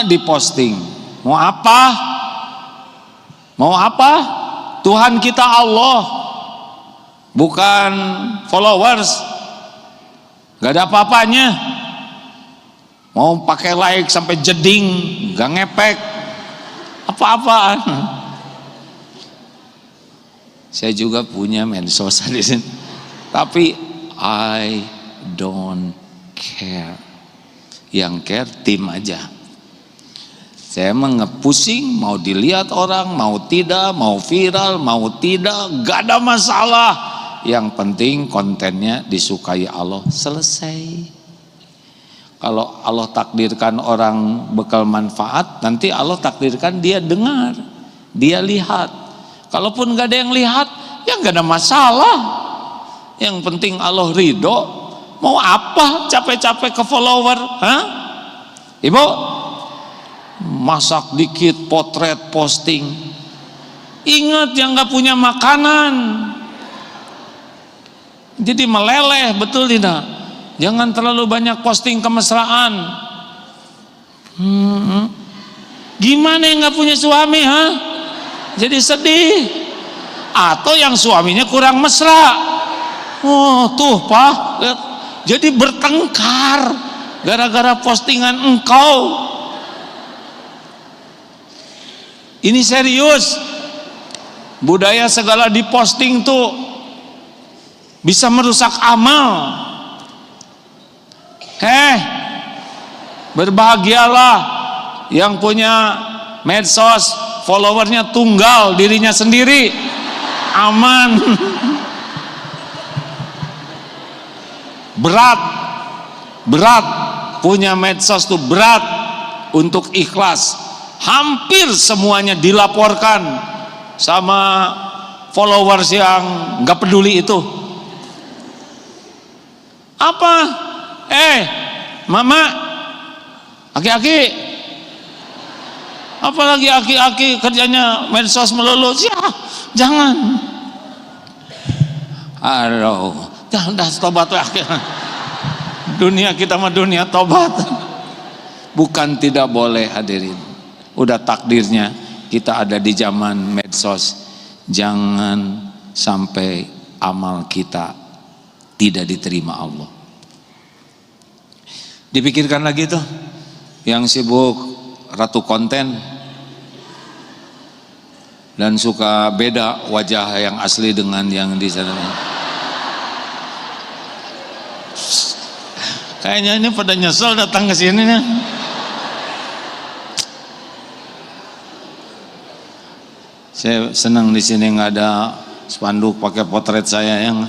Speaker 1: diposting. Mau apa? Mau apa? Tuhan kita Allah, bukan followers. Gak ada apa-apanya. Mau pakai like sampai jeding, gak ngepek. Apa-apaan. Saya juga punya medsos di sini. Tapi I don't care. Yang care tim aja. Saya mengepusing, mau dilihat orang, mau tidak, mau viral, mau tidak, gak ada masalah. Yang penting kontennya disukai Allah, selesai. Kalau Allah takdirkan orang bekal manfaat, nanti Allah takdirkan dia dengar, dia lihat. Kalaupun gak ada yang lihat, ya gak ada masalah. Yang penting Allah ridho. Mau apa capek-capek ke follower? Ibu, masak dikit, potret, posting. Ingat yang gak punya makanan. Jadi meleleh, betul tidak? Jangan terlalu banyak posting kemesraan. Gimana yang gak punya suami? Jadi sedih. Atau yang suaminya kurang mesra. Tuh Pak, lihat. Jadi bertengkar gara-gara postingan engkau. Ini serius. Budaya segala diposting tuh bisa merusak amal. Berbahagialah yang punya medsos, followernya tunggal, dirinya sendiri, aman. Berat punya medsos tuh, berat untuk ikhlas. Hampir semuanya dilaporkan sama followers yang gak peduli itu. Apa? Mama, Aki-aki, apalagi aki-aki kerjanya medsos melulu, jangan. Aduh, jangan dah tobat aki. Dunia kita mah dunia tobat. Bukan tidak boleh hadirin. Udah takdirnya kita ada di zaman medsos. Jangan sampai amal kita tidak diterima Allah. Dipikirkan lagi tuh yang sibuk ratu konten dan suka beda wajah yang asli dengan yang di sana. Kayaknya ini pada nyesel datang ke sini nih. Saya senang di sini nggak ada spanduk pakai potret saya yang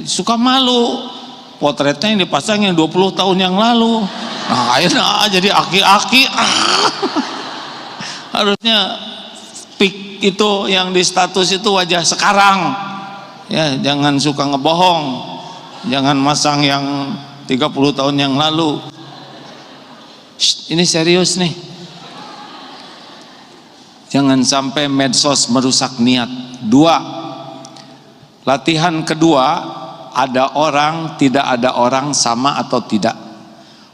Speaker 1: suka malu. Potretnya yang dipasangin 20 tahun yang lalu. Nah, akhirnya jadi aki-aki. Harusnya pik itu yang di status itu wajah sekarang. Ya, jangan suka ngebohong. Jangan masang yang 30 tahun yang lalu. Ini serius nih. Jangan sampai medsos merusak niat. 2. Latihan kedua, ada orang, tidak ada orang, sama atau tidak.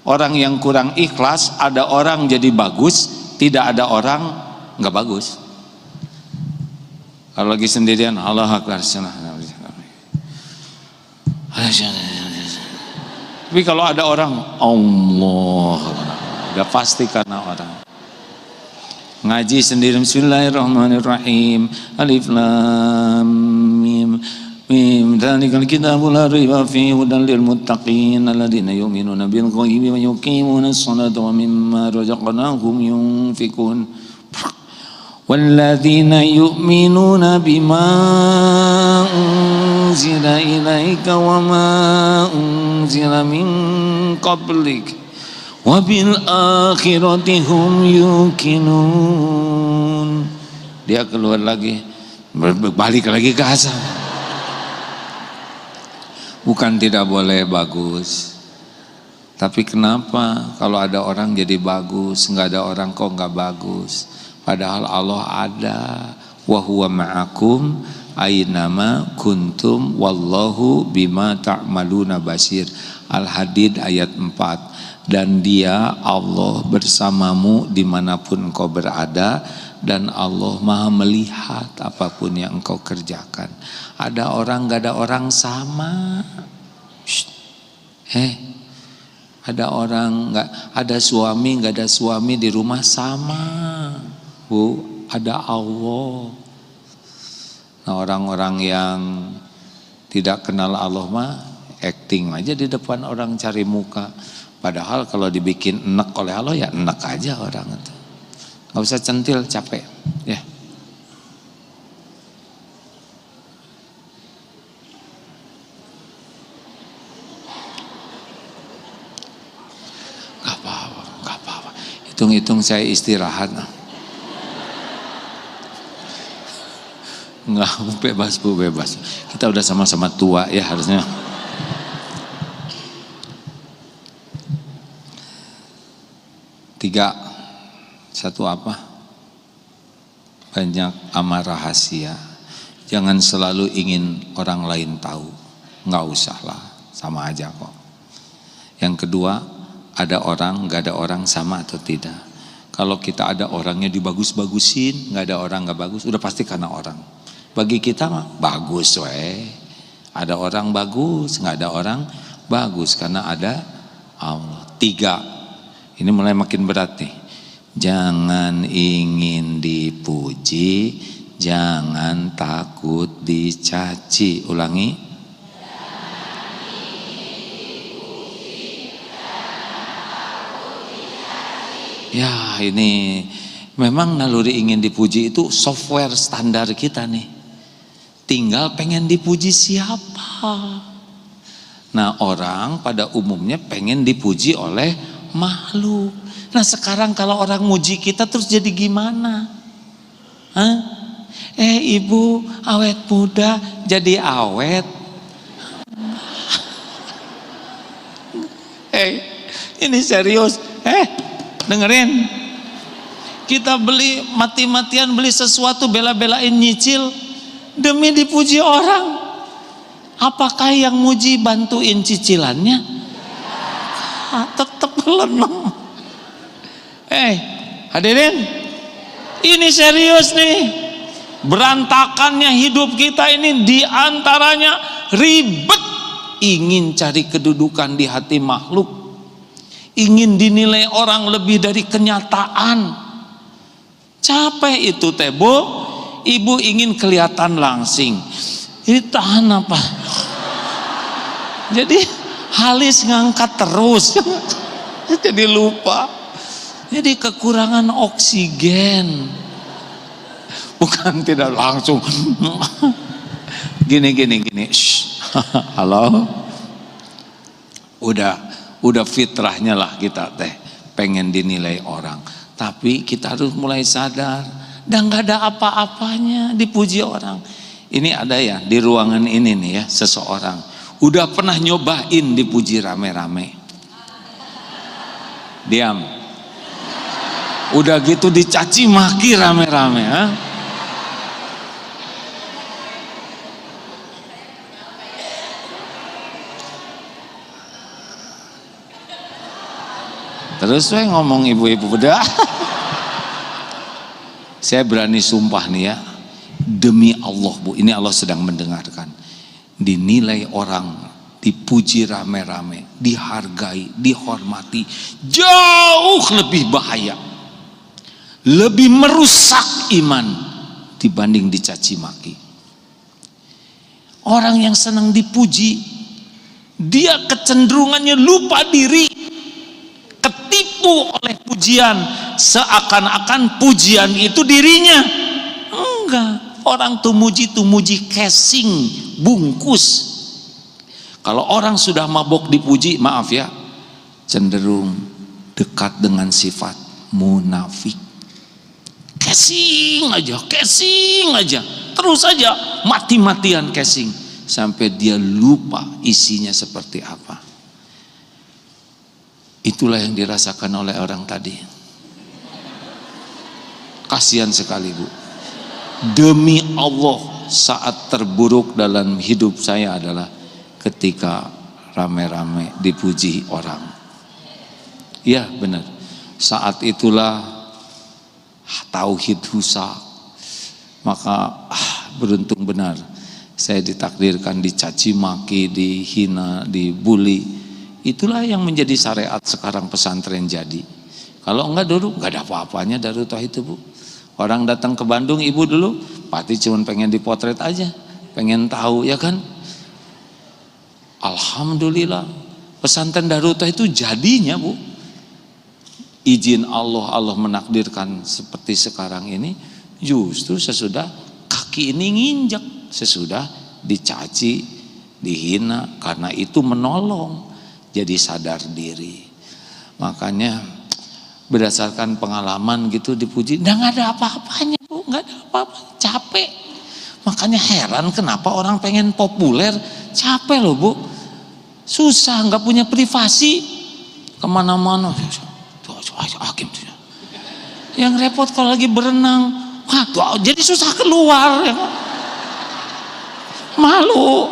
Speaker 1: Orang yang kurang ikhlas, ada orang jadi bagus, tidak ada orang nggak bagus. Kalau lagi sendirian, Allah Akbar. Tapi kalau ada orang, Allah, udah pasti karena orang. Ngaji sendiri, Bismillahirrahmanirrahim, Alif Lam Mim. Dzalikal kitabu la raiba fihi hudan lil muttaqin alladziina yu'minuuna bil ghaibi wa yuqiimuuna as-salata wa mimmaa razaqnaahum yunfiqun. Walladziina yu'minuuna bimaa unzila ilaika wa maa unzila min qablik wa bil akhirati hum yuqinun. Dia keluar lagi, balik lagi ke asal. Bukan tidak boleh bagus, tapi kenapa kalau ada orang jadi bagus, nggak ada orang kok nggak bagus? Padahal Allah ada. Wa huwa ma'akum aynama kuntum wallahu bima ta'maluna basir. Al-Hadid ayat 4. Dan dia Allah bersamamu dimanapun engkau berada, dan Allah maha melihat apapun yang engkau kerjakan. Ada orang gak ada orang sama. Ada orang gak ada suami, gak ada suami di rumah sama. Bu, ada Allah. Nah, orang-orang yang tidak kenal Allah mah acting aja di depan orang, cari muka. Padahal kalau dibikin enek oleh Allah ya enek aja orang itu. Gak usah centil, capek ya. Gak apa-apa. Hitung-hitung saya istirahat. Enggak, bebas Bu, bebas. Kita udah sama-sama tua ya harusnya. Tiga, satu apa? Banyak amal rahasia. Jangan selalu ingin orang lain tahu. Nggak usah lah, sama aja kok. Yang kedua, ada orang, nggak ada orang, sama atau tidak. Kalau kita ada orangnya dibagus-bagusin, nggak ada orang nggak bagus, udah pasti karena orang. Bagi kita mah bagus weh. Ada orang bagus, nggak ada orang bagus karena ada Allah. Tiga. Ini mulai makin berat nih. Jangan ingin dipuji, jangan takut dicaci. Ulangi. Ya, ini memang naluri ingin dipuji itu software standar kita nih. Tinggal pengen dipuji siapa. Nah, orang pada umumnya pengen dipuji oleh makhluk. Nah, sekarang kalau orang muji kita terus jadi gimana? Hah? Ibu awet muda jadi awet. Ini serius. Dengerin, kita beli mati-matian beli sesuatu, bela-belain nyicil demi dipuji orang. Apakah yang muji bantuin cicilannya? Tetap lenong. Hadirin, ini serius nih. Berantakannya hidup kita ini diantaranya ribet, ingin cari kedudukan di hati makhluk, ingin dinilai orang lebih dari kenyataan. Capek itu Tebo. Ibu ingin kelihatan langsing. Ini tahan apa? Jadi halis ngangkat terus. Jadi lupa. Jadi kekurangan oksigen. Bukan tidak langsung. Gini. Shh. Halo. Udah fitrahnya lah kita teh pengen dinilai orang. Tapi kita harus mulai sadar, dan gak ada apa-apanya dipuji orang. Ini ada ya di ruangan ini nih ya, seseorang udah pernah nyobain dipuji rame-rame. Diam. Udah gitu dicaci maki rame-rame, ha? Terus saya ngomong ibu-ibu beda. Saya berani sumpah nih ya, demi Allah Bu, ini Allah sedang mendengarkan. Dinilai orang, dipuji rame-rame, dihargai, dihormati, jauh lebih bahaya, lebih merusak iman dibanding dicaci maki. Orang yang senang dipuji, dia kecenderungannya lupa diri, ketipu oleh pujian, seakan-akan pujian itu dirinya. Enggak, orang tuh muji casing, bungkus. Kalau orang sudah mabok dipuji, maaf ya, cenderung dekat dengan sifat munafik. Casing aja, terus aja mati-matian casing sampai dia lupa isinya seperti apa. Itulah yang dirasakan oleh orang tadi. Kasihan sekali Bu. Demi Allah, saat terburuk dalam hidup saya adalah ketika rame-rame dipuji orang. Ya benar. Saat itulah tauhid rusak. Maka beruntung benar saya ditakdirkan dicaci maki, dihina, dibully. Itulah yang menjadi syariat sekarang pesantren jadi. Kalau enggak dulu enggak ada apa-apanya Darut Tauhid itu Bu. Orang datang ke Bandung ibu dulu pasti cuma pengen dipotret aja, pengen tahu ya kan. Alhamdulillah pesantren Darut Tauhid itu jadinya Bu. Izin Allah menakdirkan seperti sekarang ini justru sesudah kaki ini nginjak, sesudah dicaci, dihina, karena itu menolong. Jadi sadar diri. Makanya berdasarkan pengalaman gitu dipuji, nggak ada apa-apanya Bu, nggak ada apa-apa, capek. Makanya heran kenapa orang pengen populer, capek loh Bu, susah, nggak punya privasi, kemana-mana. Yang repot kalau lagi berenang, wah, jadi susah keluar, ya. Malu.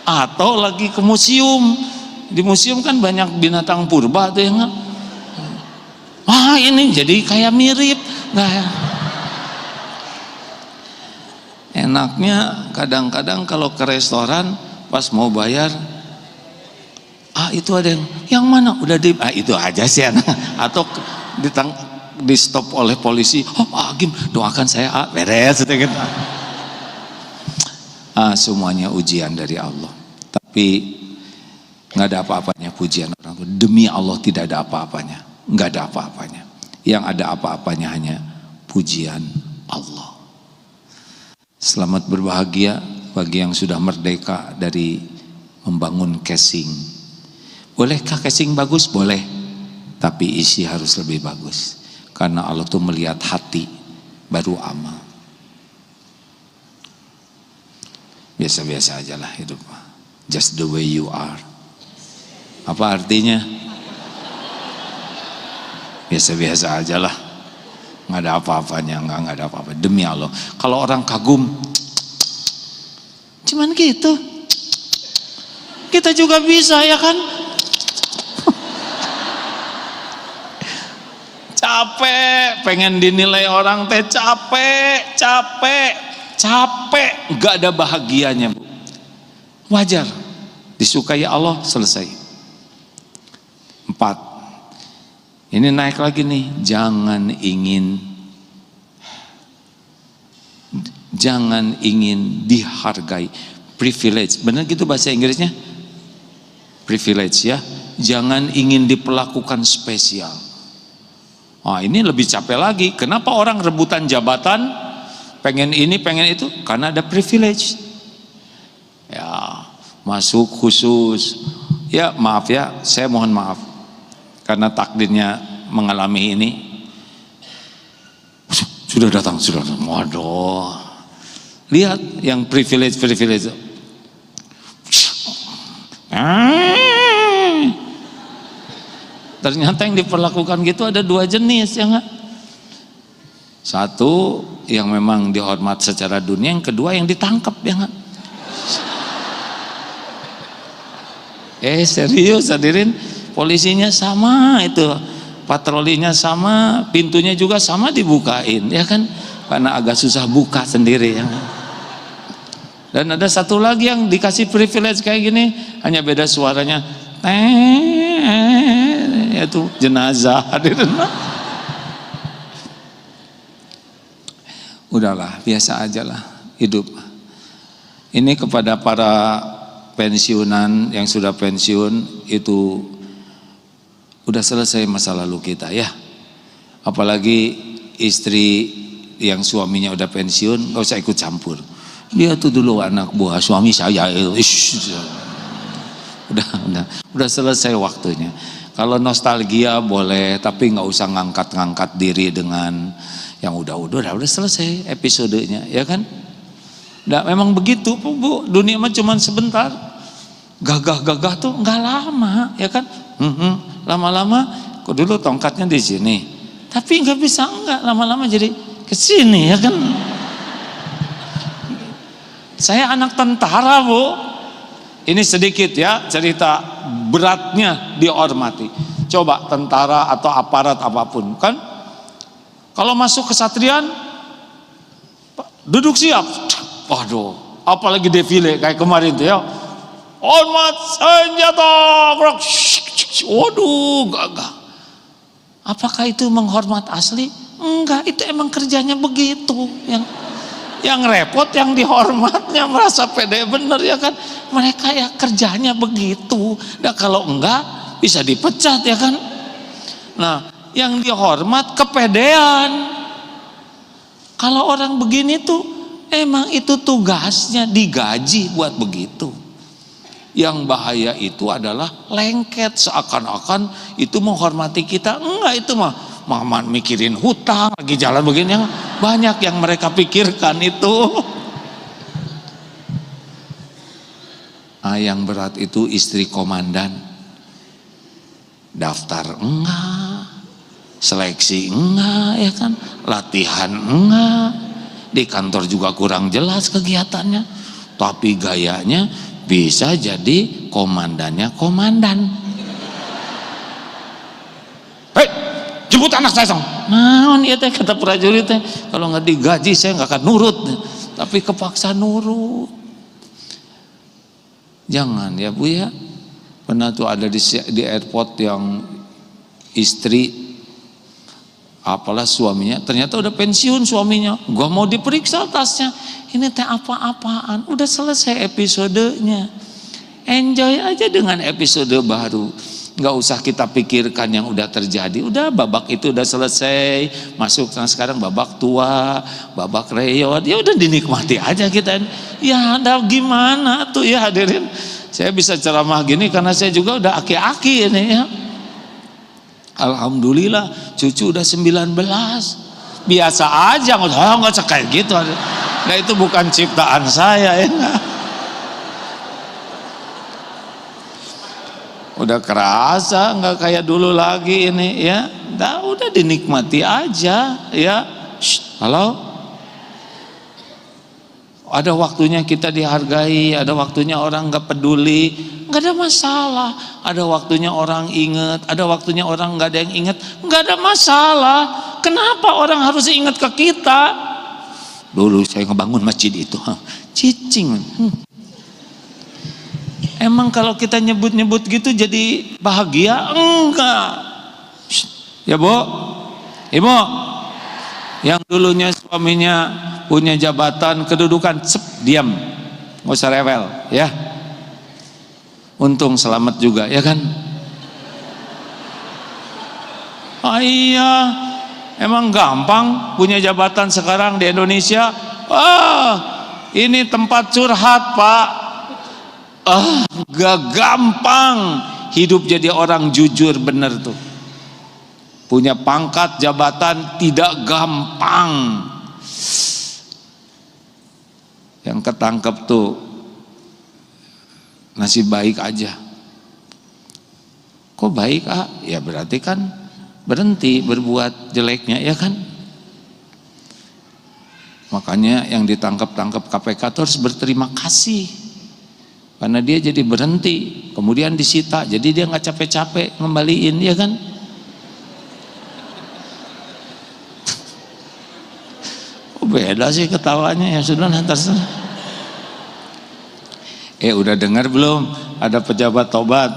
Speaker 1: Atau lagi ke museum. Di museum kan banyak binatang purba tuh yang wah ini jadi kayak mirip. Nah, enaknya kadang-kadang kalau ke restoran pas mau bayar, itu ada yang mana udah itu aja sih anak. Atau di stop oleh polisi, Agim doakan saya beres gitu. Semuanya ujian dari Allah. Tapi nggak ada apa-apanya pujian orang. Demi Allah tidak ada apa-apanya, nggak ada apa-apanya. Yang ada apa-apanya hanya pujian Allah. Selamat berbahagia bagi yang sudah merdeka dari membangun casing. Bolehkah casing bagus? Boleh, tapi isi harus lebih bagus. Karena Allah tuh melihat hati baru amal. Biasa-biasa aja lah hidup, just the way you are. Apa artinya? biasa-biasa aja lah, nggak ada apa-apanya, nggak ada apa-apa, demi Allah. Kalau orang kagum cuman gitu, kita juga bisa ya kan. Capek pengen dinilai orang teh, capek nggak ada bahagianya, Bu. Wajar, disukai Allah, selesai. 4, ini naik lagi nih, jangan ingin dihargai, privilege, benar gitu bahasa Inggrisnya, privilege ya, jangan ingin diperlakukan spesial. Ini lebih capek lagi. Kenapa orang rebutan jabatan, pengen ini pengen itu? Karena ada privilege ya, masuk khusus ya. Maaf ya, saya mohon maaf karena takdirnya mengalami ini. Sudah datang. Waduh, lihat yang privilege. Ternyata yang diperlakukan gitu ada 2 jenis ya enggak? Satu yang memang dihormat secara dunia, yang kedua yang ditangkap ya enggak? Serius hadirin, polisinya sama itu, patrolinya sama, pintunya juga sama dibukain ya kan, karena agak susah buka sendiri ya kan? Dan ada satu lagi yang dikasih privilege kayak gini, hanya beda suaranya, yaitu jenazah hadirin. Udahlah, biasa aja lah hidup. Ini kepada para pensiunan yang sudah pensiun, itu udah selesai masa lalu kita ya. Apalagi istri yang suaminya udah pensiun, gak usah ikut campur. Dia tuh dulu anak buah suami saya. Udah selesai waktunya. Kalau nostalgia boleh, tapi nggak usah ngangkat diri dengan yang udah selesai episodenya, ya kan? Nah, memang begitu, Bu. Dunia mah cuma sebentar. Gagah tuh nggak lama, ya kan? Lama-lama, kok dulu tongkatnya di sini, tapi nggak bisa lama-lama jadi ke sini, ya kan? Saya anak tentara, Bu. Ini sedikit ya cerita beratnya dihormati. Coba tentara atau aparat apapun kan, kalau masuk kesatrian duduk siap. Waduh, apalagi defile kayak kemarin tuh ya, hormat senjata. Waduh, gagah. Apakah itu menghormat asli? Enggak, itu emang kerjanya begitu. Yang repot yang dihormatnya, merasa pede bener ya kan, mereka ya kerjanya begitu. Nah kalau enggak bisa dipecat ya kan. Nah yang dihormat kepedean. Kalau orang begini tuh emang itu tugasnya, digaji buat begitu. Yang bahaya itu adalah lengket, seakan-akan itu menghormati kita. Enggak, itu mah mikirin hutang, lagi jalan begini, banyak yang mereka pikirkan itu. Yang berat itu istri komandan, daftar enggak, seleksi enggak ya kan, latihan enggak, di kantor juga kurang jelas kegiatannya, tapi gayanya bisa jadi komandannya komandan. Jemput anak saya dong. Naon ieu teh, kata prajurit teh, kalau nggak digaji saya nggak akan nurut. Tapi kepaksa nurut. Jangan ya Bu ya. Pernah tuh ada di airport yang istri, apalah suaminya, ternyata udah pensiun suaminya. Gua mau diperiksa tasnya. Ini teh apa-apaan? Udah selesai episodenya. Enjoy aja dengan episode baru. Nggak usah kita pikirkan yang udah terjadi. Udah babak itu udah selesai, masuk sekarang babak tua, babak reyot. Ya udah dinikmati aja kita. Ya ada gimana tuh ya hadirin. Saya bisa ceramah gini karena saya juga udah aki-aki ini ya. Alhamdulillah cucu udah 19. Biasa aja, nggak kayak gitu. Nah itu bukan ciptaan saya ya. Udah kerasa nggak kayak dulu lagi ini ya. Nah, udah dinikmati aja ya. Halo, ada waktunya kita dihargai, ada waktunya orang nggak peduli, nggak ada masalah. Ada waktunya orang ingat, ada waktunya orang nggak ada yang ingat, nggak ada masalah. Kenapa orang harus ingat ke kita? Dulu saya ngebangun masjid itu, cicing. Emang kalau kita nyebut-nyebut gitu jadi bahagia? Enggak. Ya Bu, Ibu, yang dulunya suaminya punya jabatan, kedudukan, diam, nggak usah rewel, ya. Untung selamat juga, ya kan? Ah iya, emang gampang punya jabatan sekarang di Indonesia? Ini tempat curhat, Pak. Gak gampang hidup jadi orang jujur, bener tuh. Punya pangkat jabatan tidak gampang. Yang ketangkep tuh nasib baik aja. Kok baik Ya berarti kan berhenti berbuat jeleknya, ya kan? Makanya yang ditangkap-tangkap KPK tuh harus berterima kasih, karena dia jadi berhenti, kemudian disita, jadi dia nggak capek-capek ngembaliin, ya kan? Beda sih ketawanya, ya sudah nanti. Udah dengar belum ada pejabat tobat?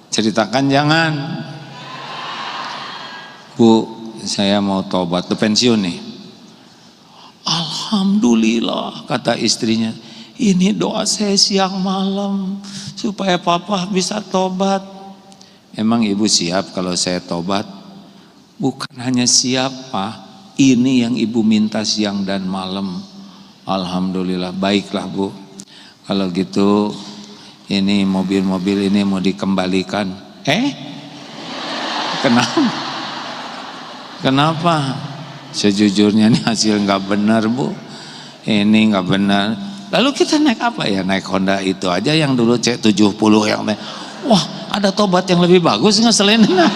Speaker 1: Ceritakan jangan. Bu, saya mau tobat, udah pensiun nih. Alhamdulillah, kata istrinya, ini doa saya siang malam supaya papa bisa tobat. Emang ibu siap kalau saya tobat? Bukan hanya siapa, ini yang ibu minta siang dan malam. Alhamdulillah, baiklah Bu. Kalau gitu, ini mobil-mobil ini mau dikembalikan. Kenapa? Kenapa? Sejujurnya ini hasil nggak benar Bu. Ini nggak benar. Lalu kita naik apa ya? Naik Honda itu aja yang dulu C70 yang naik. Wah, ada tobat yang lebih bagus nggak selain ini?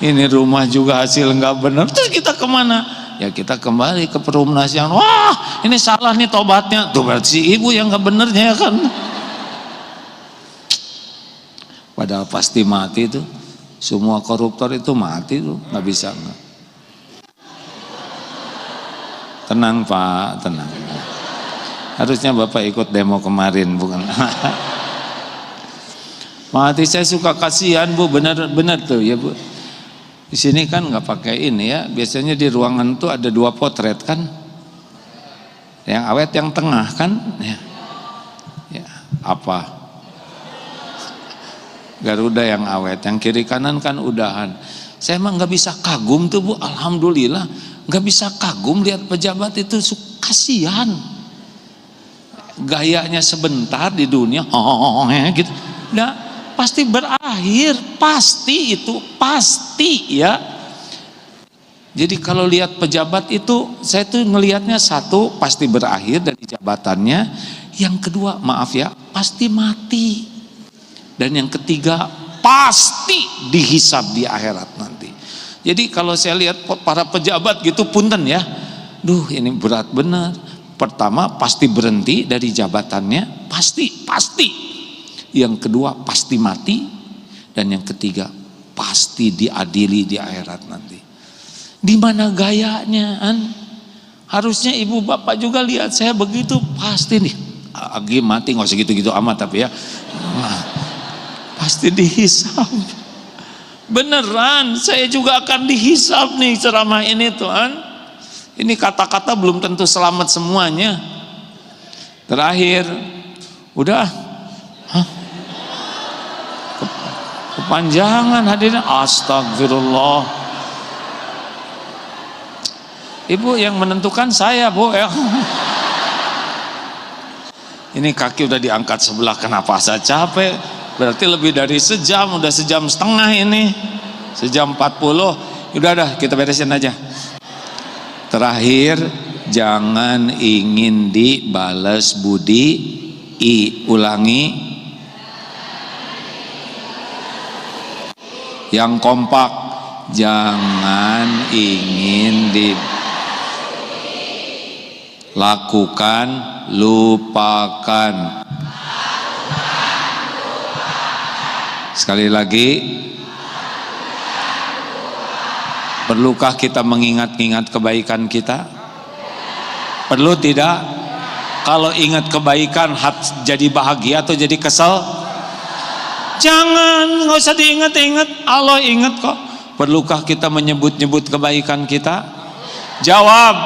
Speaker 1: Ini rumah juga hasil nggak benar, terus kita kemana? Ya kita kembali ke Perumnas yang, wah ini salah nih tobatnya, tuh berarti si ibu yang nggak benernya, ya kan? Padahal pasti mati tuh, semua koruptor itu mati tuh, nggak bisa nggak. Tenang Pak, tenang. Harusnya Bapak ikut demo kemarin, bukan? Mati saya suka kasihan Bu, benar-benar tuh ya Bu. Di sini kan nggak pakai ini ya, biasanya di ruangan tuh ada 2 potret kan, yang awet yang tengah kan, ya apa Garuda yang awet, yang kiri kanan kan udahan. Saya emang nggak bisa kagum tuh Bu, alhamdulillah nggak bisa kagum lihat pejabat itu, kasihan, gayanya sebentar di dunia, gitu, nah. Pasti berakhir, pasti itu, pasti ya. Jadi kalau lihat pejabat itu, saya tuh ngelihatnya satu, pasti berakhir dari jabatannya. Yang kedua, maaf ya, pasti mati. Dan yang ketiga, pasti dihisab di akhirat nanti. Jadi kalau saya lihat para pejabat gitu, punten ya, ini berat benar. Pertama, pasti berhenti dari jabatannya, pasti. Yang kedua pasti mati, dan yang ketiga pasti diadili di akhirat nanti. Di mana gayanya kan? Harusnya ibu bapak juga lihat saya begitu, pasti nih lagi mati, nggak usah gitu-gitu amat tapi ya, pasti dihisab. Beneran, saya juga akan dihisab nih ceramah ini Tuhan. Ini kata-kata belum tentu selamat semuanya. Terakhir, udah. Kepanjangan hadirin, astagfirullah. Ibu yang menentukan saya Bu ya. Ini kaki udah diangkat sebelah, kenapa saya capek? Berarti lebih dari sejam, udah sejam setengah ini, sejam 40. Udah kita beresin aja. Terakhir, jangan ingin dibalas budi, ulangi. yang kompak. Jangan ingin dilakukan, lupakan. Sekali lagi, perlukah kita mengingat-ingat kebaikan kita? Perlu tidak? Kalau ingat kebaikan jadi bahagia atau jadi kesel? Jangan, nggak usah diingat-ingat. Allah ingat kok. Perlukah kita menyebut-nyebut kebaikan kita? Jawab.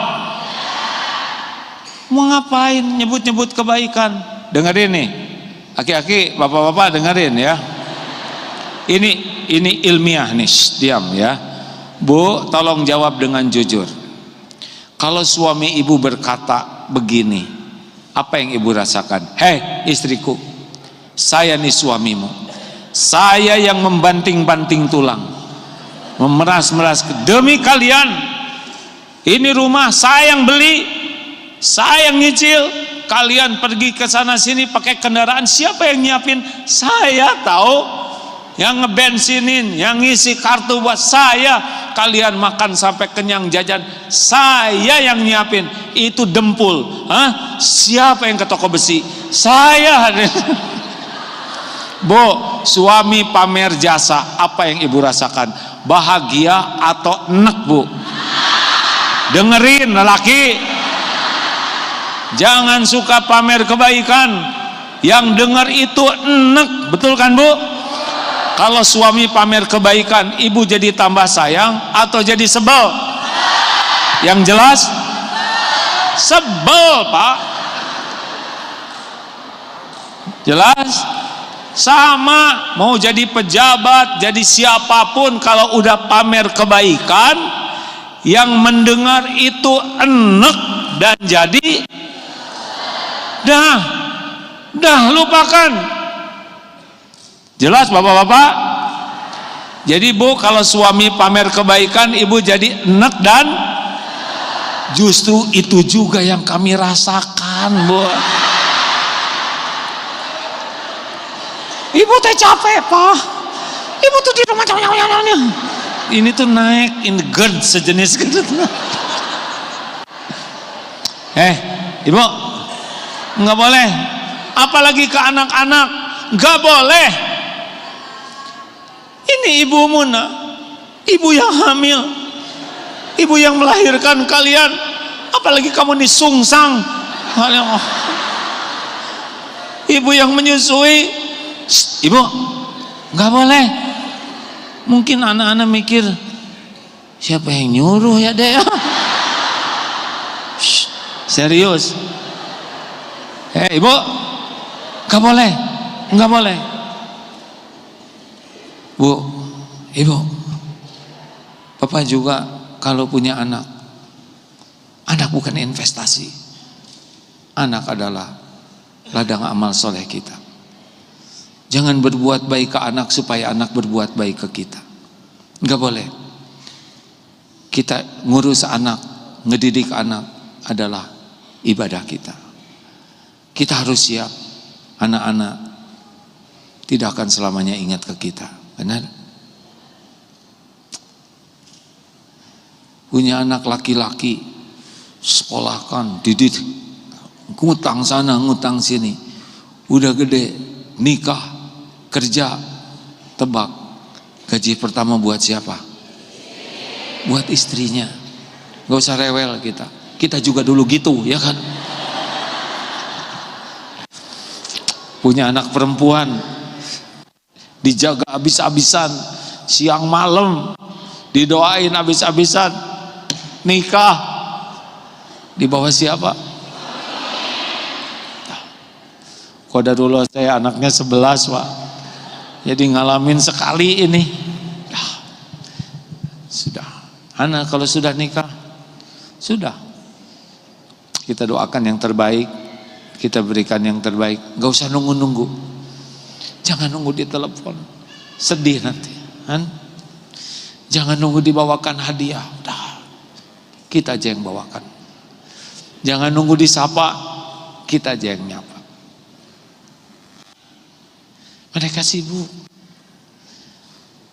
Speaker 1: Mau ngapain nyebut-nyebut kebaikan? Dengerin nih, aki-aki, bapak-bapak dengerin ya. Ini ilmiah nih, diam ya. Bu, tolong jawab dengan jujur. Kalau suami ibu berkata begini, apa yang ibu rasakan? Hei istriku, saya nih suamimu, saya yang membanting-banting tulang, memeras-meras demi kalian. Ini rumah saya yang beli, saya yang nyicil. Kalian pergi ke sana sini pakai kendaraan, siapa yang nyiapin? Saya tahu. Yang ngebensinin, yang ngisi kartu buat saya. Kalian makan sampai kenyang jajan, saya yang nyiapin. Itu dempul. Hah? Siapa yang ke toko besi? Saya. Bu, suami pamer jasa, apa yang ibu rasakan? Bahagia atau enek, Bu? Dengerin lelaki, jangan suka pamer kebaikan. Yang dengar itu enek, betul kan Bu? Kalau suami pamer kebaikan, ibu jadi tambah sayang atau jadi sebel? Yang jelas sebel, Pak. Jelas? Sama, mau jadi pejabat, jadi siapapun, kalau udah pamer kebaikan, yang mendengar itu enek dan jadi dah lupakan. Jelas bapak-bapak? Jadi Bu, kalau suami pamer kebaikan, ibu jadi enek dan justru itu juga yang kami rasakan, Bu. Ibu teh capek, Pak. Ibu tuh di rumah ini tuh naik in GERD sejenis gitu. Ibu, nggak boleh. Apalagi ke anak-anak, nggak boleh. Ini ibu Muna, ibu yang hamil, ibu yang melahirkan kalian, apalagi kamu nih sungsang, ibu yang menyusui. Shh, ibu nggak boleh. Mungkin anak-anak mikir, siapa yang nyuruh ya deh? Shh, serius. Ibu nggak boleh, nggak boleh. Bu, ibu, papa juga kalau punya anak bukan investasi. Anak adalah ladang amal soleh kita. Jangan berbuat baik ke anak supaya anak berbuat baik ke kita. Enggak boleh. Kita ngurus anak, ngedidik anak adalah ibadah kita. Kita harus siap. Anak-anak tidak akan selamanya ingat ke kita. Benar? Punya anak laki-laki, sekolahkan, didik, ngutang sana, ngutang sini. Udah gede, nikah, kerja, tebak. Gaji pertama buat siapa? Buat istrinya. Gak usah rewel kita. Kita juga dulu gitu, ya kan? Punya anak perempuan, dijaga habis-habisan, siang malam didoain habis-habisan, nikah di bawah siapa? Qadarullah saya anaknya 11, Pak. Jadi ngalamin sekali ini. Sudah. Anak kalau sudah nikah, sudah. Kita doakan yang terbaik, kita berikan yang terbaik. Gak usah nunggu-nunggu. Jangan nunggu di telepon, sedih nanti, kan? Jangan nunggu dibawakan hadiah, udah, kita aja yang bawakan. Jangan nunggu disapa, kita aja yang nyapa. Mereka sibuk.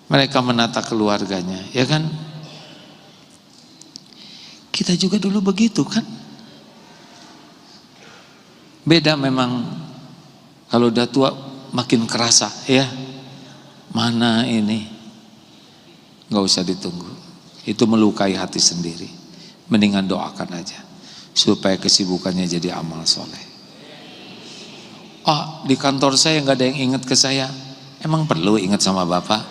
Speaker 1: Mereka menata keluarganya, ya kan? Kita juga dulu begitu kan? Beda memang, kalau udah tua makin kerasa ya. Mana ini, nggak usah ditunggu, itu melukai hati sendiri. Mendingan doakan aja supaya kesibukannya jadi amal soleh. Oh, di kantor saya nggak ada yang ingat ke saya. Emang perlu ingat sama bapak?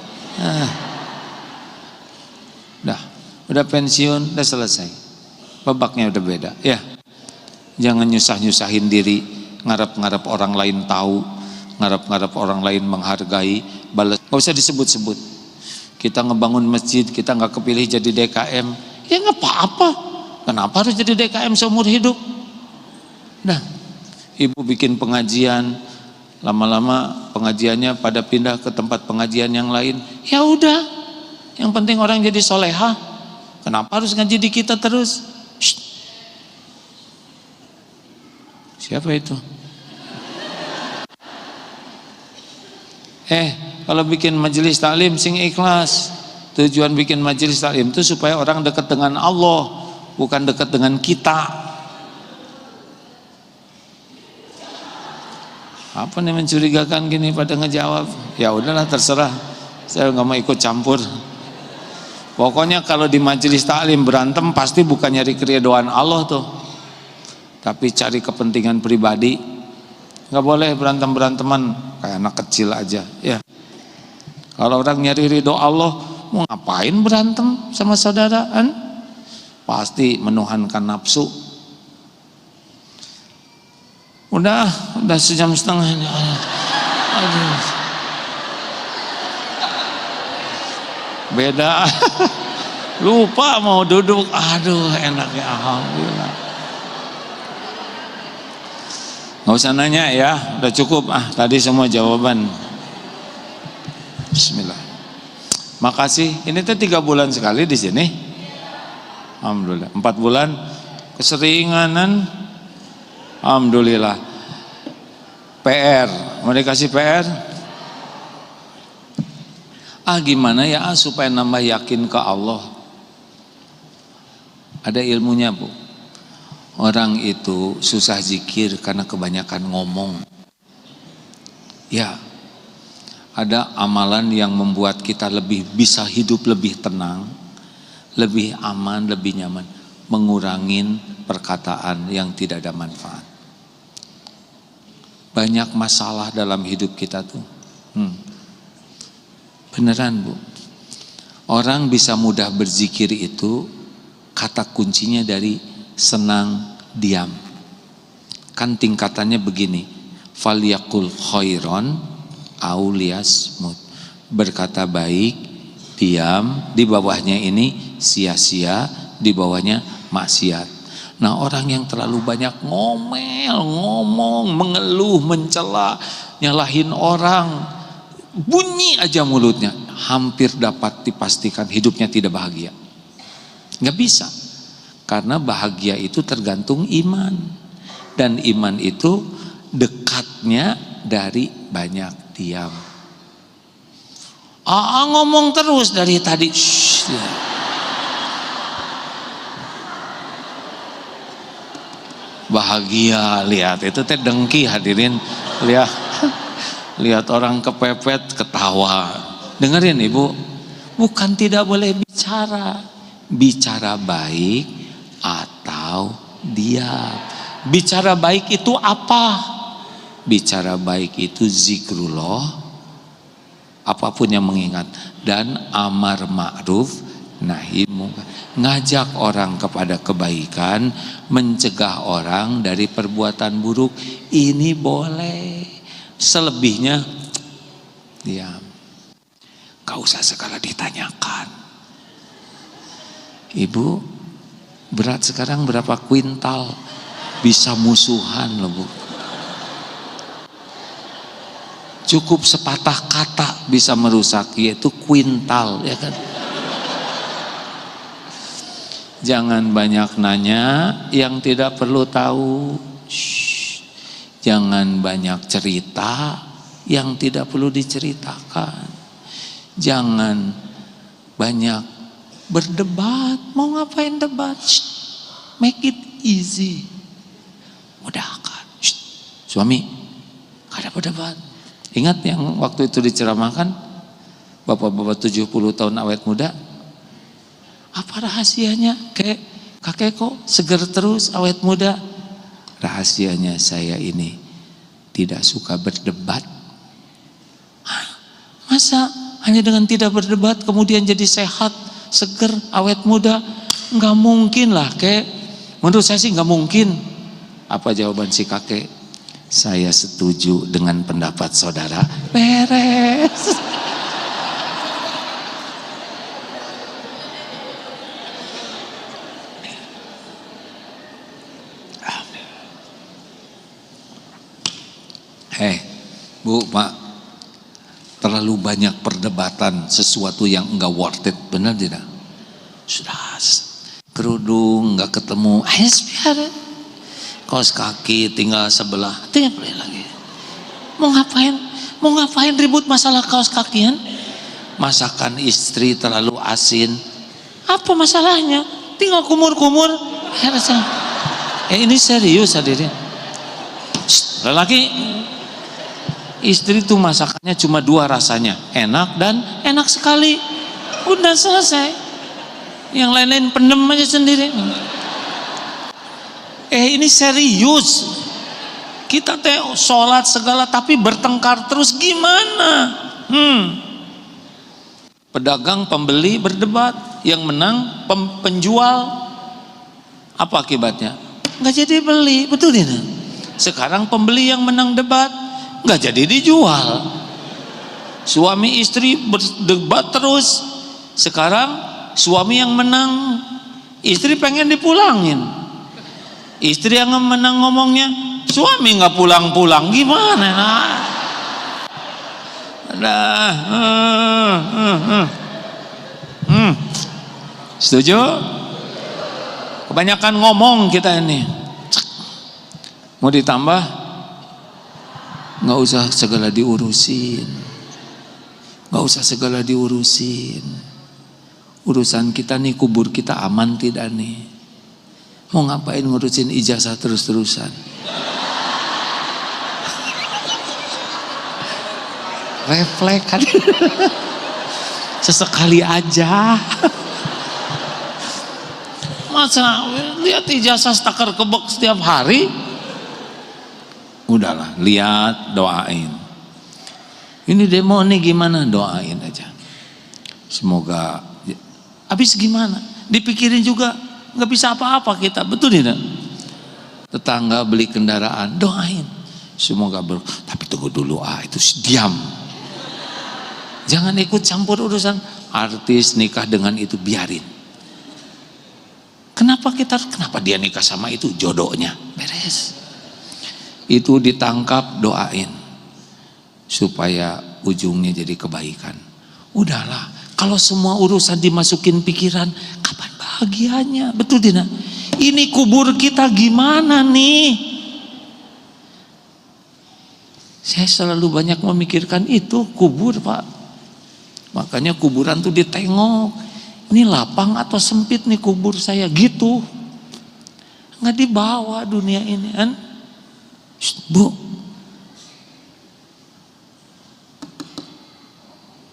Speaker 1: Udah pensiun, udah selesai. Babaknya udah beda ya. Jangan nyusah-nyusahin diri, ngarep-ngarep orang lain tahu, ngarep-ngarep orang lain menghargai, balas. Gak usah disebut-sebut. Kita ngebangun masjid, kita nggak kepilih jadi DKM, ya nggak apa-apa. Kenapa harus jadi DKM seumur hidup? Nah, ibu bikin pengajian, lama-lama pengajiannya pada pindah ke tempat pengajian yang lain. Ya udah, yang penting orang jadi solehah. Kenapa harus ngaji di kita terus? Shh. Siapa itu? Kalau bikin majelis taklim sing ikhlas. Tujuan bikin majelis taklim itu supaya orang dekat dengan Allah, bukan dekat dengan kita. Apa nih mencurigakan gini pada ngejawab? Ya udahlah terserah, saya nggak mau ikut campur. Pokoknya kalau di majelis taklim berantem pasti bukan nyari keridhaan Allah tuh, tapi cari kepentingan pribadi. Nggak boleh berantem-beranteman kayak anak kecil aja ya. Kalau orang nyari ridho Allah, mau ngapain berantem sama saudaraan? Pasti menuhankan nafsu. Udah sejam setengah ini. Aduh. Beda. Lupa mau duduk. Aduh, enaknya alhamdulillah. Nggak usah nanya ya, udah cukup. Tadi semua jawaban. Bismillah. Makasih. Ini tuh 3 bulan sekali di sini. Alhamdulillah. 4 bulan keseringanan. Alhamdulillah. PR, mau dikasih PR? Gimana ya supaya nambah yakin ke Allah? Ada ilmunya bu. Orang itu susah zikir karena kebanyakan ngomong. Ya, ada amalan yang membuat kita lebih bisa hidup lebih tenang, lebih aman, lebih nyaman. Mengurangin perkataan yang tidak ada manfaat. Banyak masalah dalam hidup kita tuh. Beneran bu. Orang bisa mudah berzikir itu kata kuncinya dari senang diam. Kan tingkatannya begini. Falyakul khairon au liyasmut. Berkata baik, diam, di bawahnya ini sia-sia, di bawahnya maksiat. Nah, orang yang terlalu banyak ngomel, ngomong, mengeluh, mencela, nyalahin orang, bunyi aja mulutnya, hampir dapat dipastikan hidupnya tidak bahagia. Nggak bisa, karena bahagia itu tergantung iman, dan iman itu dekatnya dari banyak diam. Ngomong terus dari tadi. Bahagia, lihat itu teh dengki hadirin, lihat orang kepepet ketawa. Dengerin ibu, bukan tidak boleh bicara baik atau diam. Bicara baik itu apa? Bicara baik itu zikrullah, apapun yang mengingat, dan amar ma'ruf nahi munkar. Ngajak orang kepada kebaikan, mencegah orang dari perbuatan buruk, ini boleh. Selebihnya diam. Gak usah segala ditanyakan. Ibu, berat sekarang berapa kuintal? Bisa musuhan loh bu. Cukup sepatah kata bisa merusak, yaitu kuintal, ya kan? Jangan banyak nanya yang tidak perlu tahu. Jangan banyak cerita yang tidak perlu diceritakan. Jangan banyak berdebat. Mau ngapain debat? Make it easy. Mudahkan. Suami, kada berdebat. Ingat yang waktu itu diceramahkan, bapak-bapak 70 tahun awet muda. Apa rahasianya? Kakek kok seger terus awet muda? Rahasianya saya ini tidak suka berdebat. Masa hanya dengan tidak berdebat kemudian jadi sehat, seger, awet muda? Nggak mungkin lah, kek. Menurut saya sih nggak mungkin. Apa jawaban si kakek? Saya setuju dengan pendapat saudara. Beres. Bu, Pak, terlalu banyak perdebatan sesuatu yang enggak worth it, benar tidak? Sudah, kerudung enggak ketemu, biar kaos kaki tinggal sebelah, tinggal beli lagi. Mau ngapain ribut masalah kaos kakian? Masakan istri terlalu asin, apa masalahnya? Tinggal kumur-kumur. Ini serius hadirin. Lelaki, istri tuh masakannya cuma dua rasanya, enak dan enak sekali. Udah selesai. Yang lain-lain pendem aja sendiri. Ini serius. Kita teh sholat segala tapi bertengkar terus gimana? Pedagang pembeli berdebat, yang menang penjual. Apa akibatnya? Nggak jadi beli, betul tidak? Sekarang pembeli yang menang debat, nggak jadi dijual. Suami istri berdebat terus. Sekarang suami yang menang, istri pengen dipulangin. Istri yang menang ngomongnya, suami nggak pulang-pulang, gimana? Setuju? Kebanyakan ngomong kita ini. Mau ditambah? Nggak usah segala diurusin. Nggak usah segala diurusin. Urusan kita nih, kubur kita aman tidak nih? Mau ngapain ngurusin ijazah terus-terusan? Refleks kan? Sesekali aja. Masa lihat ijazah stakar kebek setiap hari? Udahlah, lihat, doain. Ini demo nih gimana? Doain aja. Semoga. Habis gimana? Dipikirin juga nggak bisa apa-apa kita, betul tidak? Tetangga beli kendaraan, doain. Semoga tapi tunggu dulu, itu diam. Jangan ikut campur urusan artis nikah dengan itu, biarin. Kenapa dia nikah sama itu? Jodohnya, beres. Itu ditangkap, doain supaya ujungnya jadi kebaikan. Udahlah, kalau semua urusan dimasukin pikiran, kapan bahagianya? Betul tidak? Ini kubur kita gimana nih? Saya selalu banyak memikirkan itu, kubur, Pak. Makanya kuburan tuh ditengok, ini lapang atau sempit nih kubur saya, gitu. Nggak dibawa dunia ini kan? Bu,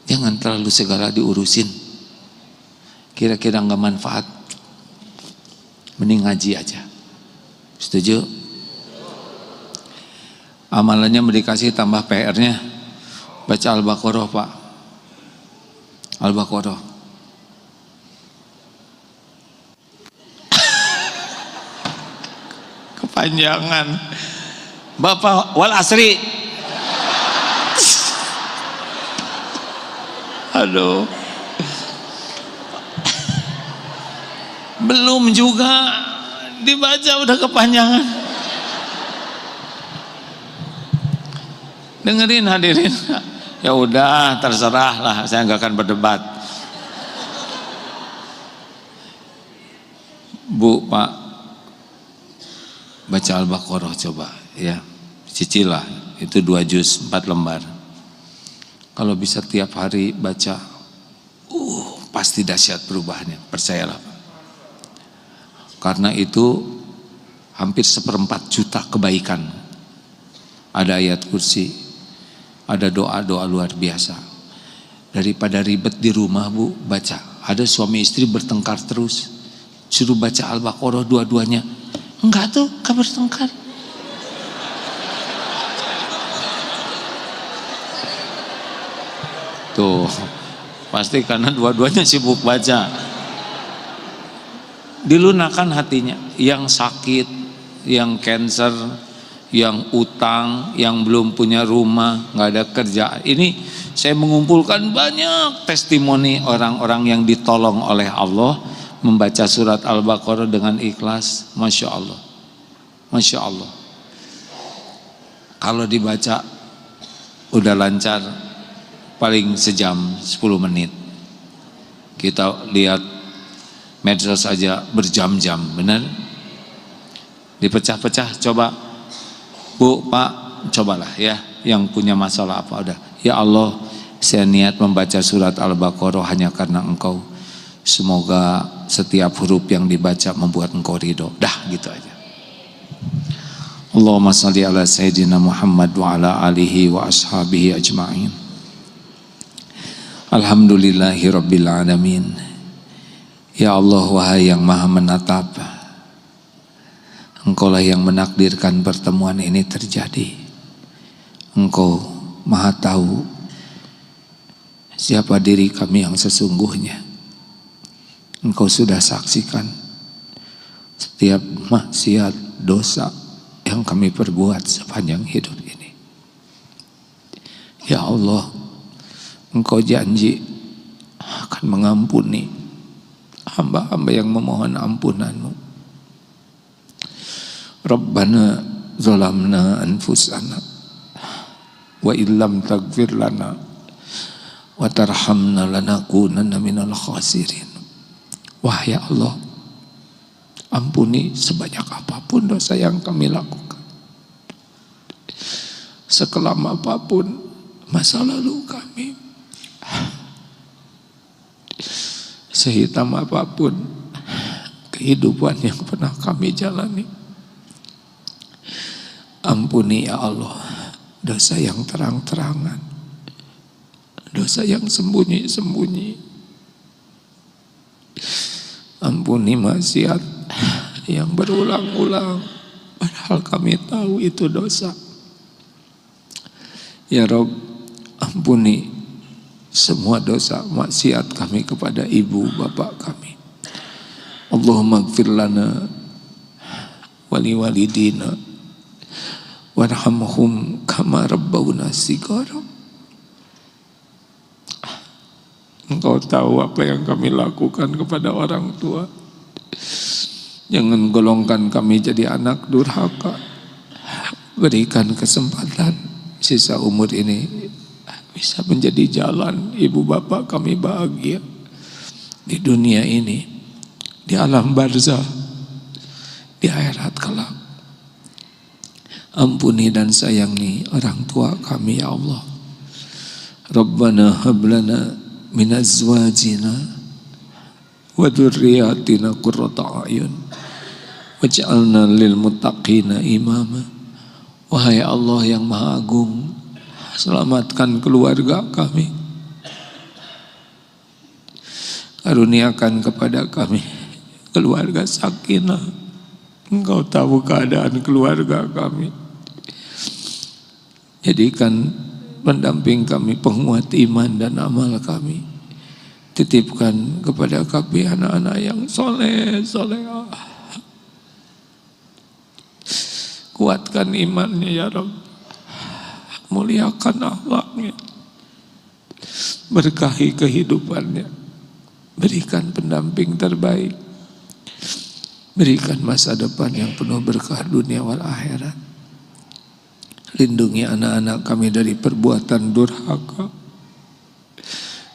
Speaker 1: jangan terlalu segala diurusin. Kira-kira nggak manfaat, mending ngaji aja. Setuju? Amalannya mau dikasih tambah PR-nya, baca Al-Baqarah, Pak. Al-Baqarah. Kepanjangan. Bapak wal asri. Aduh. Belum juga dibaca udah kepanjangan. Dengerin hadirin. Ya udah, terserah lah, saya nggak akan berdebat. Bu, Pak, baca Al-Baqarah coba, ya, cicilah. Itu 2 juz 4 lembar. Kalau bisa tiap hari baca pasti dahsyat perubahannya, percayalah Pak. Karena itu hampir 1/4 juta kebaikan. Ada ayat kursi, ada doa-doa luar biasa. Daripada ribet di rumah Bu, baca. Ada suami istri bertengkar terus, suruh baca Al-Baqarah dua-duanya. Enggak tuh, gak bertengkar. Tuh, pasti karena dua-duanya sibuk baca. Dilunakan hatinya, yang sakit, yang cancer, yang utang, yang belum punya rumah, nggak ada kerjaan. Ini saya mengumpulkan banyak testimoni orang-orang yang ditolong oleh Allah membaca surat Al-Baqarah dengan ikhlas. Masya Allah, Masya Allah. Kalau dibaca udah lancar, paling sejam 10 menit. Kita lihat medsos saja berjam-jam, benar? Dipecah-pecah, coba Bu, Pak, cobalah ya, yang punya masalah apa udah. Ya Allah, saya niat membaca surat Al-Baqarah hanya karena Engkau. Semoga setiap huruf yang dibaca membuat Engkau ridho. Dah gitu aja. Allahumma salli ala Sayyidina Muhammad wa ala alihi wa ashabihi ajma'in. Alhamdulillahi Rabbil Alamin. Ya Allah, wahai yang maha menatap, Engkaulah yang menakdirkan pertemuan ini terjadi. Engkau maha tahu siapa diri kami yang sesungguhnya. Engkau sudah saksikan setiap maksiat, dosa yang kami perbuat sepanjang hidup ini. Ya Allah, Engkau janji akan mengampuni hamba-hamba yang memohon ampunan-Mu. Rabbana zalamna anfusana wa illam taghfir lana wa tarhamna lanakunanna minal khasirin. Wahai Allah, ampuni sebanyak apapun dosa yang kami lakukan, sekelam apapun masa lalu kami, sehitam apapun kehidupan yang pernah kami jalani. Ampuni ya Allah dosa yang terang-terangan, dosa yang sembunyi-sembunyi. Ampuni maksiat yang berulang-ulang padahal kami tahu itu dosa. Ya Rabb, ampuni semua dosa maksiat kami kepada ibu bapak kami. Allahumma gfir lana wali walidina warhamhum kama rabbawna shighara. Engkau tahu apa yang kami lakukan kepada orang tua. Jangan golongkan kami jadi anak durhaka. Berikan kesempatan sisa umur ini bisa menjadi jalan ibu bapak kami bahagia di dunia ini, di alam barzah, di akhirat kelak. Ampuni dan sayangi orang tua kami ya Allah. Rabbana hablana min azwajina wa dzurriyyatina qurrata a'yun waj'alna lil muttaqina imama. Wahai Allah yang Maha Agung, selamatkan keluarga kami, karuniakan kepada kami keluarga sakinah. Engkau tahu keadaan keluarga kami. Jadikan pendamping kami, penguat iman dan amal kami. Titipkan kepada kami anak-anak yang soleh, solehah. Kuatkan imannya ya Rabb. Muliakan akhlaknya. Berkahi kehidupannya. Berikan pendamping terbaik. Berikan masa depan yang penuh berkah dunia wal akhirat. Lindungi anak-anak kami dari perbuatan durhaka,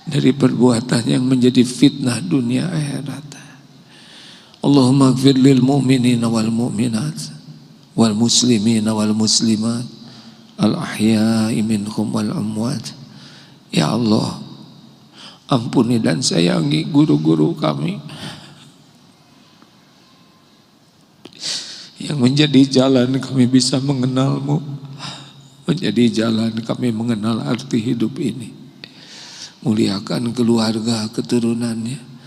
Speaker 1: dari perbuatan yang menjadi fitnah dunia akhirat. Allahumma ighfir lil mu'minina wal mu'minat wal muslimina wal muslimat al ahya'i minhum wal amwat. Ya Allah, Ampuni dan sayangi guru-guru kami yang menjadi jalan kami bisa mengenal-Mu, menjadi jalan kami mengenal arti hidup ini. Muliakan keluarga keturunannya.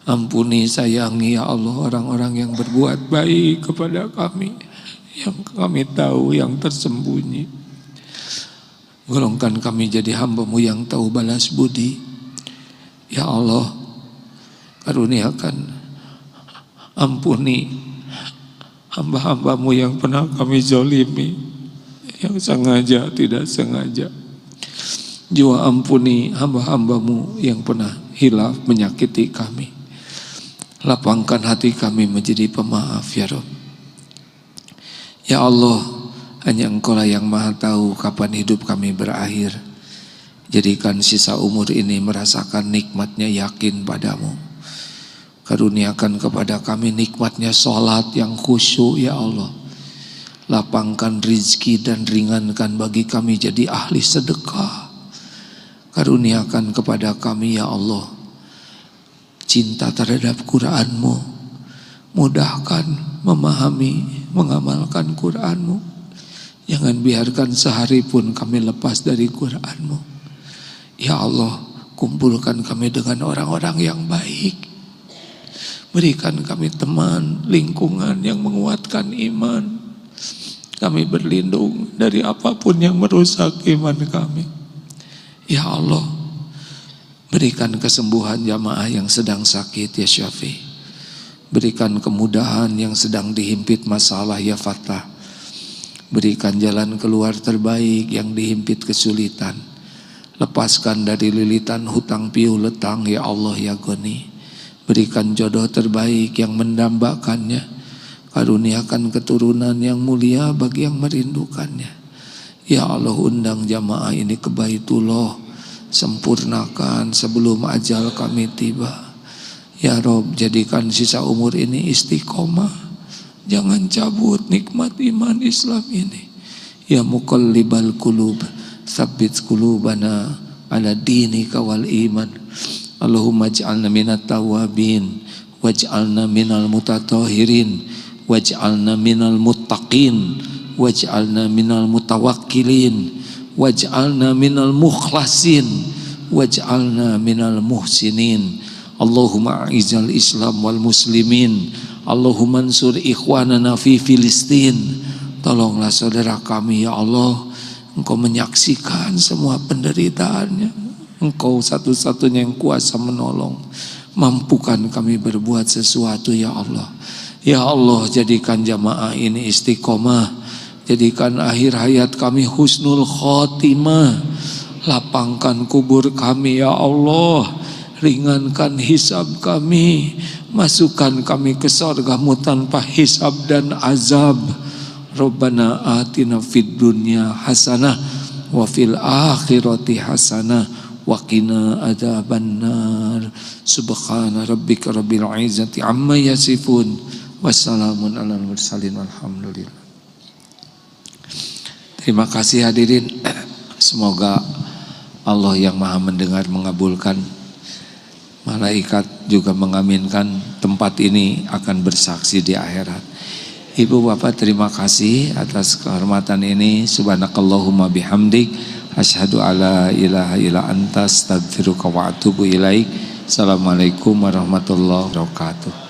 Speaker 1: Ampuni, sayangi ya Allah orang-orang yang berbuat baik kepada kami, yang kami tahu, yang tersembunyi. Golongkan kami jadi hamba-Mu yang tahu balas budi. Ya Allah, karuniakan, ampuni hamba-hamba-Mu yang pernah kami zalimi, yang sengaja tidak sengaja. Juga ampuni hamba-hamba-Mu yang pernah hilaf menyakiti kami. Lapangkan hati kami menjadi pemaaf ya Rabb. Ya Allah, hanya Engkau-lah yang maha tahu kapan hidup kami berakhir. Jadikan sisa umur ini merasakan nikmatnya yakin padamu. Karuniakan kepada kami nikmatnya sholat yang khusyuk ya Allah. Lapangkan rizki dan ringankan bagi kami jadi ahli sedekah. Karuniakan kepada kami ya Allah cinta terhadap Quran-Mu. Mudahkan memahami, mengamalkan Quran-Mu. Jangan biarkan sehari pun kami lepas dari Quran-Mu. Ya Allah, kumpulkan kami dengan orang-orang yang baik. Berikan kami teman, lingkungan yang menguatkan iman. Kami berlindung dari apapun yang merusak iman kami. Ya Allah, berikan kesembuhan jamaah yang sedang sakit ya Syafi. Berikan kemudahan yang sedang dihimpit masalah ya Fattah. Berikan jalan keluar terbaik yang dihimpit kesulitan. Lepaskan dari lilitan hutang piu letang ya Allah ya Goni. Berikan jodoh terbaik yang mendambakannya. Karuniakan keturunan yang mulia bagi yang merindukannya. Ya Allah, undang jamaah ini ke Baitullah. Sempurnakan sebelum ajal kami tiba. Ya Rob, jadikan sisa umur ini istiqomah. Jangan cabut nikmat iman Islam ini. Ya muqallibal qulub, tsabbit qulubana ala dinika wal iman. Allahumma ij'alna minat tawabin, waj'alna minal mutatahhirin, waj'alna minal muttaqin, waj'alna minal mutawakkilin, waj'alna minal mukhlasin, waj'alna minal muhsinin. Allahumma a'izal Islam wal muslimin, Allahumma ansur ikhwanana fi Filistin. Tolonglah saudara kami ya Allah. Engkau menyaksikan semua penderitaannya. Engkau satu-satunya yang kuasa menolong. Mampukan kami berbuat sesuatu ya Allah. Ya Allah, jadikan jamaah ini istiqomah. Jadikan akhir hayat kami husnul khotimah. Lapangkan kubur kami ya Allah. Ringankan hisab kami. Masukkan kami ke surga-Mu tanpa hisab dan azab. Rabbana atina fid dunya hasanah wa fil akhirati hasanah wa qina adzabannar. Subhana rabbika rabbil izzati amma yasifun. Wassalamun alal mursalin walhamdulillah. Terima kasih hadirin. Semoga Allah yang maha mendengar mengabulkan. Malaikat juga mengaminkan. Tempat ini akan bersaksi di akhirat. Ibu bapak terima kasih atas kehormatan ini. Subhanakallahumma bihamdik, asyhadu alla ilaha illa anta, astaghfiruka wa atubu ilaik. Assalamualaikum warahmatullahi wabarakatuh.